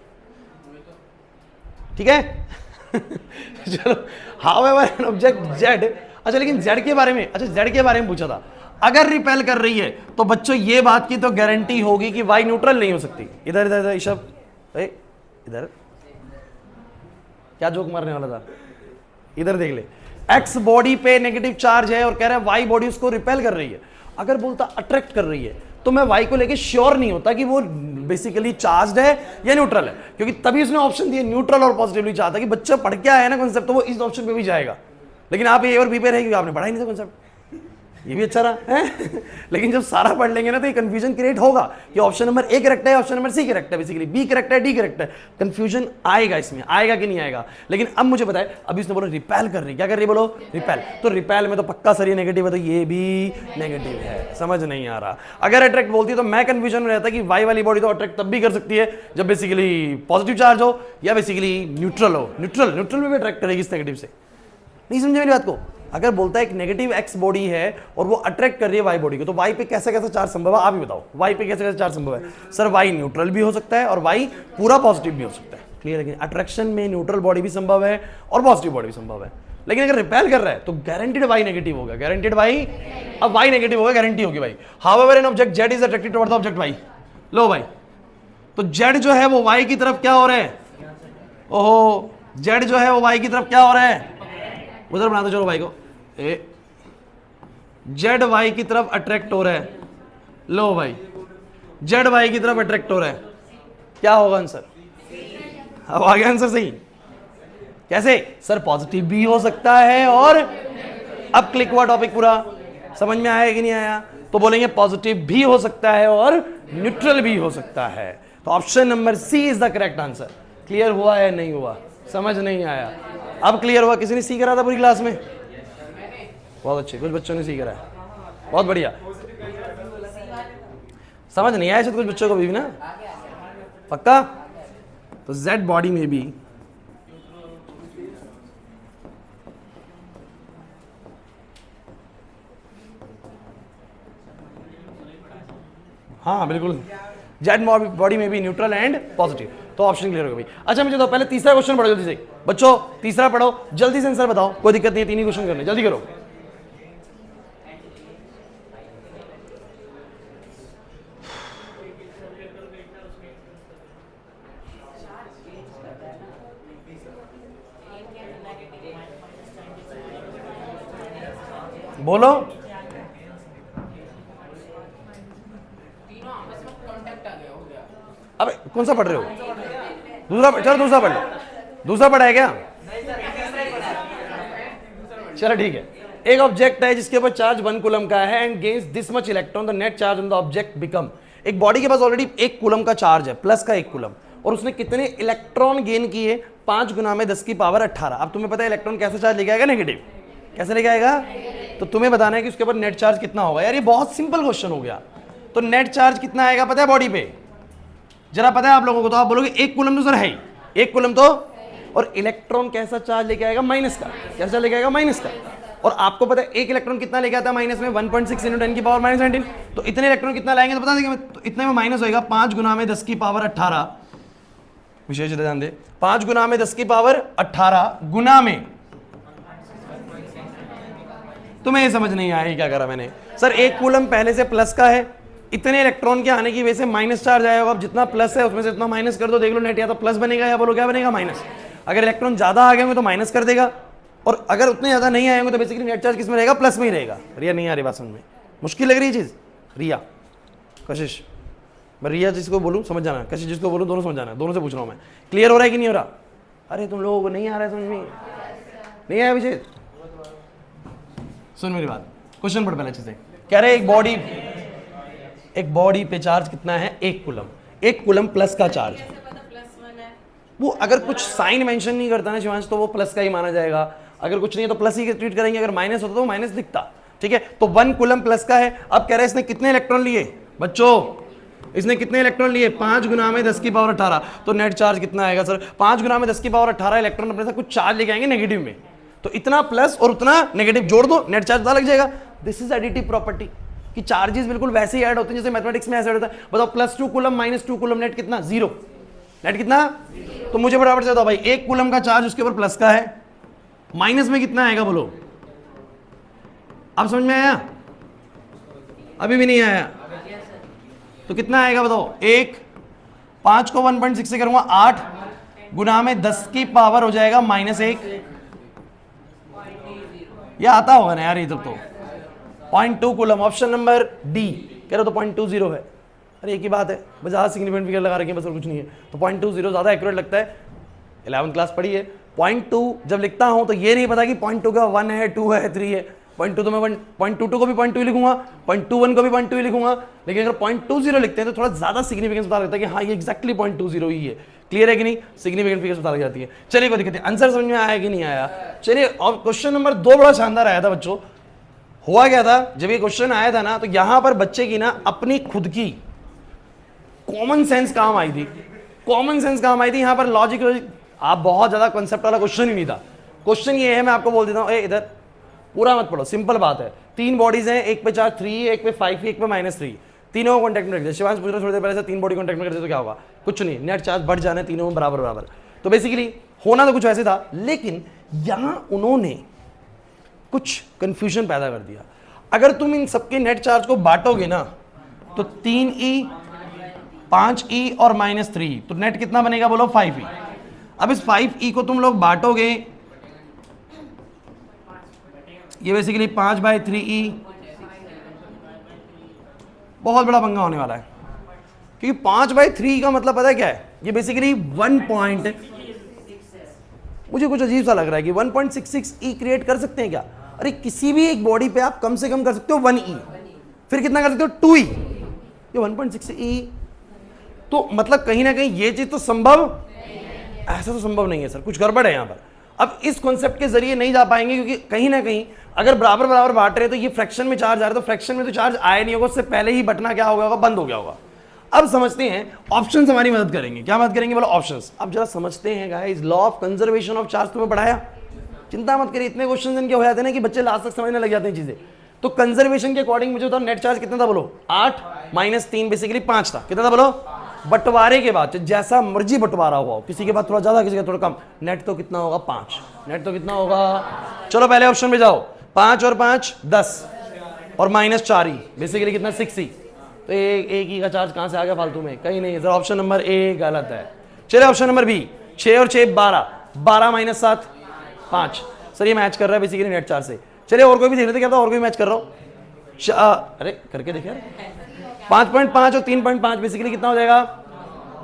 ठीक है? चलो, हाउएवर एन ऑब्जेक्ट जेड, अच्छा लेकिन जेड के बारे में, अच्छा जेड के बारे में पूछा था। अगर रिपेल कर रही है तो बच्चों ये बात की तो गारंटी होगी कि वाई न्यूट्रल नहीं हो सकती। इधर इधर इधर ईशब, इधर क्या जोक मारने वाला था? इधर देख ले, एक्स बॉडी पे नेगेटिव चार्ज है और कह रहा है वाई बॉडी उसको रिपेल कर रही है। अगर बोलता अट्रैक्ट कर रही है तो मैं वाई को लेके श्योर नहीं होता कि वो बेसिकली चार्ज है या न्यूट्रल है, क्योंकि तभी उसने ऑप्शन दिए न्यूट्रल और पॉजिटिवली चाहता कि बच्चा पढ़ के आया ना कॉन्सेप्ट, तो वो इस ऑप्शन पे भी जाएगा। लेकिन आप ए और बी पे रहे क्योंकि आपने पढ़ा ही नहीं था कॉन्सेप्ट, ये भी अच्छा रहा है। लेकिन जब सारा पढ़ लेंगे ना तो ये कंफ्यूजन क्रिएट होगा कि ऑप्शन नंबर ए करेक्ट है, ऑप्शन नंबर सी करेक्ट है, बेसिकली बी करेक्ट है, डी करेक्ट है। कंफ्यूजन आएगा इसमें, आएगा कि नहीं आएगा? लेकिन अब मुझे बताए, अभी उसने बोला रिपेल कर रही, क्या कर रही बोलो? रिपेल। तो रिपेल में तो पक्का सर ये नेगेटिव है, तो ये भी नेगेटिव है। समझ नहीं आ रहा? अगर अट्रैक्ट बोलती तो मैं कंफ्यूजन में रहता कि वाई वाली बॉडी तो अट्रैक्ट तब भी कर सकती है जब बेसिकली पॉजिटिव चार्ज हो या बेसिकली न्यूट्रल हो। न्यूट्रल में भी अट्रैक्ट करेगी इस नेगेटिव से। नहीं समझे मेरी बात को? अगर बोलता है एक नेगेटिव एक्स बॉडी है और वो अट्रैक्ट कर रही है वाई बॉडी को, तो वाई पे कैसे कैसे चार्ज संभव है, आप ही बताओ। वाई पे कैसे कैसे चार्ज संभव है? सर वाई न्यूट्रल भी हो सकता है और वाई पूरा पॉजिटिव भी हो सकता है। क्लियर है? अट्रैक्शन में न्यूट्रल बॉडी भी संभव है और पॉजिटिव बॉडी भी संभव है, लेकिन अगर रिपेल कर रहा है तो गारंटेड वाई नेगेटिव होगा। गारंटेड वाई, अब वाई नेगेटिव होगा, गारंटी होगी भाई। However an object Z is attracted toward the object Y. लो भाई, तो जेड जो है वो वाई की तरफ क्या हो रहा है? ओहो, जेड जो है वो वाई की तरफ क्या हो रहा है? उधर बना दो चलो भाई को। जेड वाई की तरफ अट्रैक्ट हो रहा है। लो भाई, जेड वाई की तरफ अट्रैक्ट हो रहा है, क्या होगा आंसर? अब आ गया आंसर सही। कैसे? सर पॉजिटिव भी हो सकता है और, अब क्लिक हुआ टॉपिक पूरा, समझ में आया कि नहीं आया? तो बोलेंगे पॉजिटिव भी हो सकता है और न्यूट्रल भी हो सकता है। तो option number C is the correct answer. Clear हुआ है नहीं हुआ? समझ नहीं आया? अब क्लियर हुआ? किसी ने सी करा था पूरी क्लास में? बहुत अच्छे, कुछ बच्चों ने सी करा है, बहुत बढ़िया। समझ नहीं आया शायद कुछ बच्चों को भी ना? पक्का? तो जेड बॉडी में भी हाँ बिल्कुल, जेड बॉडी में भी न्यूट्रल एंड पॉजिटिव। तो ऑप्शन क्लियर हो गया भाई। अच्छा मुझे तो पहले तीसरा क्वेश्चन पढ़ो जल्दी से बच्चों, तीसरा पढ़ो जल्दी से, आंसर बताओ, कोई दिक्कत नहीं है, तीन ही क्वेश्चन करने, जल्दी करो। बोलो। अब कौन सा पढ़ रहे हो? दूसरा, चलो दूसरा पढ़ लो। दूसरा पढ़ा है क्या? चलो ठीक है। एक ऑब्जेक्ट है जिसके ऊपर चार्ज 1 कूलम का है and gains this much electron, the net charge on the object become. एक बॉडी के पास ऑलरेडी 1 कूलम का चार्ज है, प्लस का 1 कूलम, और उसने कितने इलेक्ट्रॉन गेन किए? 5 गुना में 10 की पावर 18। अब तुम्हें पता है इलेक्ट्रॉन कैसे चार्ज लेके आएगा? नेगेटिव। कैसे लेके आएगा? तो तुम्हें बताना है कि उसके ऊपर नेट चार्ज कितना होगा। यार ये बहुत सिंपल क्वेश्चन हो गया। तो नेट चार्ज कितना आएगा पता है बॉडी पे? जरा पता है आप लोगों को? तो आप बोलोगे 1 कूलम तो सर है ही, 1 कूलम तो, और इलेक्ट्रॉन कैसा चार्ज लेके आएगा? माइनस का। कैसा लेके आएगा? माइनस का। और आपको पता है 1 इलेक्ट्रॉन कितना लेके आता है माइनस में? 1.6 × 10 की पावर -19। तो इतने इलेक्ट्रॉन कितना लाएंगे तो बता देंगे। तो इतने में माइनस होएगा 5 गुना में 10 की पावर 18। विशेष ध्यान दे, 5 गुना में 10 की पावर 18 गुना में, तुम्हें ये समझ नहीं आया क्या करा मैंने? सर 1 कूलम पहले से प्लस का है, इतने इलेक्ट्रॉन के आने की वजह से माइनस चार्ज आएगा। अब जितना प्लस है उसमें से इतना माइनस कर दो, देख लो नेट या तो प्लस बनेगा या बोलो क्या बनेगा? माइनस। अगर इलेक्ट्रॉन ज्यादा आ गए होंगे तो माइनस कर देगा, और अगर उतने ज्यादा नहीं आएंगे तो बेसिकली नेट चार्ज किस में रहेगा? प्लस में ही रहेगा। रिया नहीं आ रही बात समझ में? मुश्किल लग रही है चीज? रिया, कशिश, मैं रिया जिसको बोलूँ समझ जाना, कशिश जिसको बोलूँ दोनों समझ जाना, दोनों से पूछ रहा हूँ मैं। क्लियर हो रहा है कि नहीं हो रहा? अरे तुम लोगों को नहीं आ रहा है समझ में? नहीं आया विजय? सुन मेरी बात, क्वेश्चन पढ़ पहले अच्छे से। कह रहे एक बॉडी पे चार्ज कितना है? 1 कूलम। 1 कूलम प्लस का चार्ज। वो अगर कुछ साइन मेंशन नहीं करता ना शिवांश, तो वो प्लस का ही माना जाएगा। अगर कुछ नहीं है तो प्लस ही ट्रीट करेंगे, अगर माइनस होता तो माइनस दिखता। ठीक है, तो 1 कूलम प्लस का है। अब कह रहे हैं इसने कितने इलेक्ट्रॉन लिए बच्चों? इसने कितने इलेक्ट्रॉन लिए? 5 गुना में 10 की पावर 18। तो नेट चार्ज कितना आएगा सर? 5 गुना में 10 की पावर 18 इलेक्ट्रॉन अपने साथ कुछ चार्ज लेके आएंगे नेगेटिव में, तो इतना प्लस और उतना नेगेटिव जोड़ दो, नेट चार्ज पता लग जाएगा। दिस इज एडिटिव प्रॉपर्टी कि चार्जेस बिल्कुल वैसे ही ऐड होते हैं जैसे मैथमेटिक्स में ऐसे ऐड होता है। बताओ +2 कूलम -2 कूलम, नेट कितना? 0। नेट कितना? तो मुझे बराबर से बताओ भाई, 1 कूलम का चार्ज उसके ऊपर प्लस का है, माइनस में कितना आएगा बोलो? अब समझ में आया? अभी भी नहीं आया? तो कितना आएगा बताओ? 1, 5 को 1.6 से करूंगा 8 गुना में 10 की पावर हो जाएगा -1। यह आता होगा ना यार, इधर तो 0.2 कूलम। ऑप्शन नंबर डी कह रहे तो 0.20 है। अरे एक ही बात है, बस ज़्यादा सिग्निफिकेंट फिगर लगा रखे हैं बस, और कुछ नहीं है। तो 0.20 ज़्यादा एक्यूरेट लगता है। 11th क्लास पढ़ी है। 0.2 जब लिखता हूं तो ये नहीं पता कि 0.2 का 1 है, 2 है, 3 है। 0.2 तो मैं 0.22 को भी 0.2 ही लिखूंगा, 0.21 को भी 0.2 ही लिखूंगा। लेकिन अगर 0.20 लिखते हैं तो थोड़ा ज़्यादा सिग्निफिकेंस पता लगता है कि हाँ ये एक्जैक्टली 0.20 ही है। क्लियर है कि नहीं? सिग्निफिकेंट फिगर्स पता लग जाती है। चलिए कोई दिक्कत नहीं, आंसर समझ में आया कि नहीं आया? चलिए, और क्वेश्चन नंबर 2 बड़ा शानदार आया था बच्चों। हुआ क्या था, जब ये क्वेश्चन आया था ना, तो यहां पर बच्चे की ना अपनी खुद की कॉमन सेंस काम आई थी। कॉमन सेंस काम आई थी यहाँ पर। लॉजिक आप बहुत ज्यादा कॉन्सेप्ट वाला क्वेश्चन ही नहीं था, क्वेश्चन ये है, मैं आपको बोल देता हूँ, इधर पूरा मत पढ़ो, सिंपल बात है। 3 बॉडीज हैं, एक पे चार्ज 3, एक पे 5, एक पे -3, तीनों को कॉन्टैक्ट में रख दिया। शिवांश पूछ रहा थोड़ी देर पहले से 3 बॉडी कॉन्टैक्ट में करते तो क्या होगा? कुछ नहीं, नेट चार्ज बढ़ जाने तीनों में बराबर बराबर। तो बेसिकली होना तो कुछ ऐसे था, लेकिन यहां उन्होंने कुछ कंफ्यूजन पैदा कर दिया। अगर तुम इन सबके नेट चार्ज को बांटोगे ना तो 3e, 5e और -3, तो नेट कितना बनेगा बोलो? 5e। अब इस 5e को तुम लोग बांटोगे, ये बेसिकली 5/3e, बहुत बड़ा पंगा होने वाला है, क्योंकि 5/3 का मतलब पता है क्या है? ये बेसिकली 1 पॉइंट, मुझे कुछ अजीब सा लग रहा है कि 1.66e क्रिएट कर सकते हैं क्या? अरे किसी भी एक बॉडी पे आप कम से कम कर सकते हो 1e, फिर कितना कर सकते हो? 2e, ये 1.6e। तो मतलब कहीं ना कहीं ये चीज तो संभव, ऐसा तो संभव नहीं है सर, कुछ गड़बड़ है यहाँ पर। अब इस कॉन्सेप्ट के जरिए नहीं जा पाएंगे, क्योंकि कहीं ना कहीं अगर बराबर बराबर बांट रहे तो ये फ्रैक्शन में चार्ज आ रहा है, तो फ्रैक्शन में तो चार्ज आया नहीं होगा, उससे पहले ही बटना क्या हो गया होगा? बंद हो गया होगा। अब समझते हैं, ऑप्शंस हमारी मदद करेंगे। क्या मदद करेंगे बोलो? ऑप्शंस। अब जरा समझते हैं guys, law of conservation of charge तुम्हें पढ़ाया? चिंता मत करिए, इतने क्वेश्चन इनके हो जाते हैं ना कि बच्चे लास्ट तक समझने लग जाते हैं चीजें। तो कंजर्वेशन के अकॉर्डिंग मुझे बताओ, नेट चार्ज कितना था बोलो? 8 -3 बेसिकली 5 था। कितना था बोलो? बंटवारे के बाद जैसा मर्जी बंटवारा हुआ हो, किसी के बाद थोड़ा ज्यादा, किसी का थोड़ा कम, नेट तो कितना होगा? 5। नेट तो कितना होगा? चलो पहले ऑप्शन में जाओ, 5 और 5 10 और -4e, बेसिकली कितना? 6e। तो एक ही का चार्ज कहां से आ गया फालतू में? कहीं नहीं। सर ऑप्शन नंबर ए गलत है। चलिए ऑप्शन नंबर बी, 6 और 6 12, 12 - 7 5। सर ये मैच कर रहा है बेसिकली नेट चार्ज से। चलिए और कोई भी देख लेते, क्या था? और कोई मैच कर रहा हूँ, अरे करके देखिए। 5.5 और 3.5 बेसिकली कितना हो जाएगा?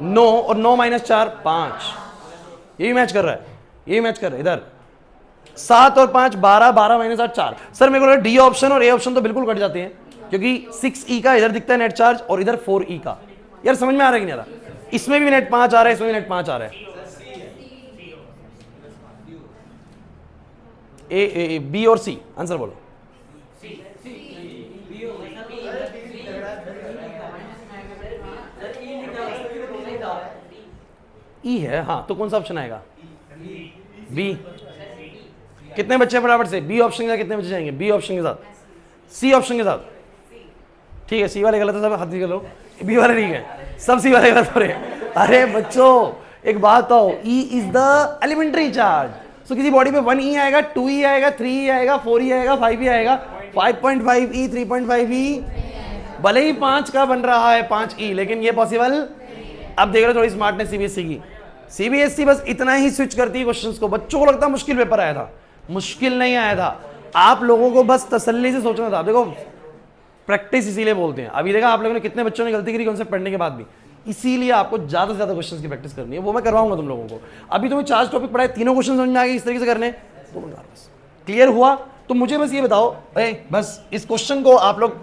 9 और 9 - 4 5। ये भी मैच कर रहा है, ये भी मैच कर रहा है। इधर 7 और 5 12, 12 - 8 4। सर मेरे को लगा डी ऑप्शन और ए ऑप्शन तो बिल्कुल कट जाते हैं, क्योंकि 6e का इधर दिखता है नेट चार्ज और इधर 4e का। यार समझ में आ रहा है कि नहीं आ रहा? इसमें भी नेट 5 आ रहा है, इसमें भी नेट 5 आ रहा है। ए बी और सी, आंसर बोलो। ई है, हाँ, तो कौन सा ऑप्शन आएगा? बी। कितने बच्चे फटाफट से? बी ऑप्शन के साथ कितने बच्चे जाएंगे? बी ऑप्शन के साथ, सी ऑप्शन के साथ। ठीक है, सी वाले गलत है, सब हाथ कर लो। बी वाले ठीक है, सब सी वाले गलत हो रहे हैं। अरे बच्चों एक बात तो, E is the elementary charge. So किसी बॉडी पे 1e आएगा, 2e आएगा, 3e आएगा, 4e आएगा, 5e आएगा। 5.5e, 3.5e, भले ही 5 का बन रहा है 5e, लेकिन ये पॉसिबल। अब देख रहे हो थोड़ी स्मार्टनेस सीबीएसई की। सीबीएसई बस इतना ही स्विच करती है क्वेश्चंस को। बच्चों को लगता है मुश्किल पेपर आया था, मुश्किल नहीं आया था। आप लोगों को बस तसल्ली से सोचना था। देखो प्रैक्टिस इसीलिए बोलते हैं। अभी देखा आप लोगों ने कितने बच्चों ने गलती करी कॉन्सेप्ट पढ़ने के बाद भी। इसीलिए आपको ज्यादा से ज्यादा क्वेश्चंस की प्रैक्टिस करनी है, वो मैं करवाऊंगा तुम लोगों को। अभी तुम्हें 4 टॉपिक पढ़ाए, तीनों क्वेश्चन समझ में आ गए इस तरीके से करने, तो बस क्लियर हुआ। तो मुझे बस ये बताओ, बस इस क्वेश्चन को आप लोग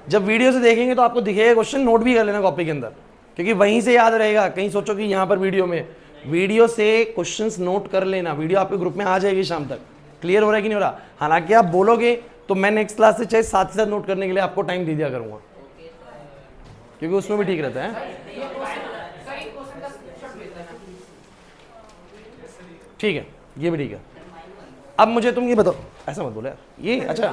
जब वीडियो से देखेंगे तो आपको दिखेगा क्वेश्चन, नोट भी कर लेना कॉपी के अंदर, क्योंकि वहीं से याद रहेगा। कहीं सोचो कि यहाँ पर वीडियो से क्वेश्चंस नोट कर लेना, वीडियो आपके ग्रुप में आ जाएगी शाम तक। क्लियर हो रहा है कि नहीं हो रहा? हालांकि आप बोलोगे तो मैं नेक्स्ट क्लास से चाहे साथ ही साथ नोट करने के लिए आपको टाइम दे दिया करूंगा, क्योंकि उसमें भी ठीक रहता है। ठीक है, ये भी ठीक है। अब मुझे तुम ये बताओ, ऐसा मत बोलो यार, ये अच्छा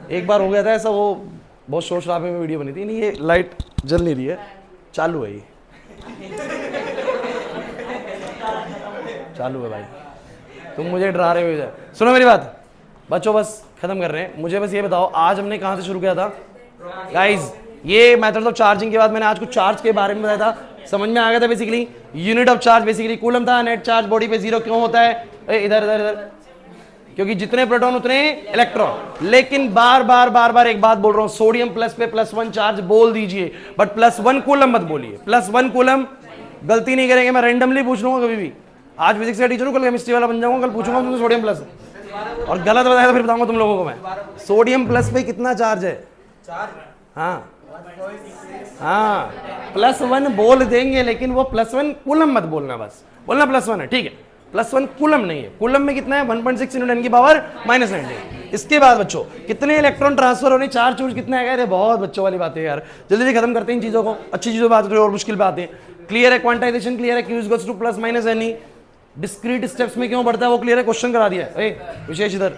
एक बार हो गया था ऐसा, वो बहुत शोर शराबे में वीडियो बनी थी। नहीं ये लाइट जल नहीं रही है, चालू है, ये चालू है भाई, तुम मुझे डरा रहे हो। सुनो मेरी बात बच्चों, बस खत्म कर रहे हैं। मुझे बस ये बताओ, आज हमने कहाँ से शुरू किया था गाइज? ये मेथड ऑफ चार्जिंग के बाद मैंने आज कुछ चार्ज के बारे में बताया था, समझ में आ गया था। Basically unit of charge basically coulomb था। नेट चार्ज बॉडी पे 0 क्यों होता है? इधर इधर इधर, क्योंकि जितने प्रोटॉन उतने इलेक्ट्रॉन। लेकिन बार बार एक बात बोल रहा हूं, सोडियम प्लस पे +1 चार्ज बोल दीजिए, बट +1 कूलम मत बोलिए। +1 कूलम गलती नहीं करेंगे, मैं रैंडमली पूछ लूंगा कभी भी। आज फिजिक्स का टीचर हूं, कल केमिस्ट्री वाला बन जाऊंगा, कल पूछूंगा तुमसे सोडियम प्लस, और गलत बताया तो फिर बताऊंगा तुम लोगों को मैं। सोडियम प्लस पे कितना चार्ज है? हाँ हाँ, +1 बोल देंगे, लेकिन वो +1 कूलम मत बोलना, बस बोलना +1 है, ठीक है। +1 कूलम नहीं है। कूलम में कितना है? 1.6 × 10⁻⁻⁹। इसके बाद बच्चों कितने इलेक्ट्रॉन ट्रांसफर होने, चार्ज चूर्ज कितना है? बहुत बच्चों वाली बातें यार, जल्दी से खत्म करते हैं इन चीजों को। अच्छी चीजों बात और मुश्किल बातें। क्लियर है? क्वांटाइजेशन क्लियर है? Q = +-Ne। डिस्क्रीट स्टेप्स में क्यों बढ़ता है वो क्लियर है, क्वेश्चन करा दिया है। विशेष इधर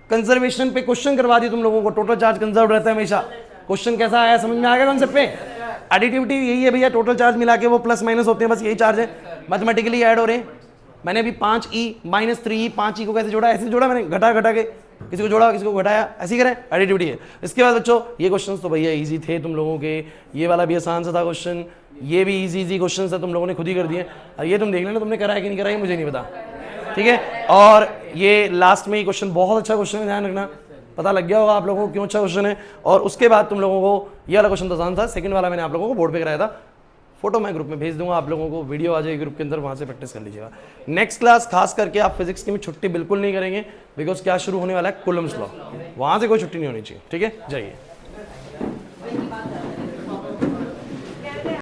कंजर्वेशन पे क्वेश्चन करवा दिया तुम लोगों को, टोटल चार्ज कंजर्व रहता है हमेशा। क्वेश्चन कैसा आया समझ में आ गया कॉन्सेप्ट पे? एडिटिविटी यही है भैया, टोटल चार्ज मिला के वो प्लस माइनस होते हैं, बस यही चार्ज है, मैथमेटिकली ऐड हो रहे हैं। मैंने अभी 5e माइनस 3e 5e को कैसे जोड़ा, ऐसे जोड़ा मैंने, घटा के किसी को जोड़ा किसी को घटाया, ऐसे ही करें, एडिटिविटी है। इसके बाद बच्चों ये क्वेश्चंस तो भैया इजी थे तुम लोगों के, ये वाला भी आसान सा था क्वेश्चन, ये भी इजी क्वेश्चन था, तुम लोगों ने खुद ही कर दिए। और ये तुम देख लेना तुमने कराया कि नहीं कराया मुझे नहीं पता, ठीक है। और ये लास्ट में ये क्वेश्चन बहुत अच्छा क्वेश्चन है, ध्यान रखना, पता लग गया होगा आप लोगों को क्यों अच्छा क्वेश्चन है। और उसके बाद तुम लोगों को ये वाला क्वेश्चन तो आसान था, सेकंड वाला मैंने आप लोगों को बोर्ड पे कराया था, फोटो मैं ग्रुप में भेज दूंगा आप लोगों को, वीडियो आ जाएगी ग्रुप के अंदर, वहाँ से प्रैक्टिस कर लीजिएगा। नेक्स्ट क्लास खास करके आप फिजिक्स की भी छुट्टी बिल्कुल नहीं करेंगे, बिकॉज क्या शुरू होने वाला है, कूलम्स लॉ, वहाँ से कोई छुट्टी नहीं होनी चाहिए, ठीक है। जाइए।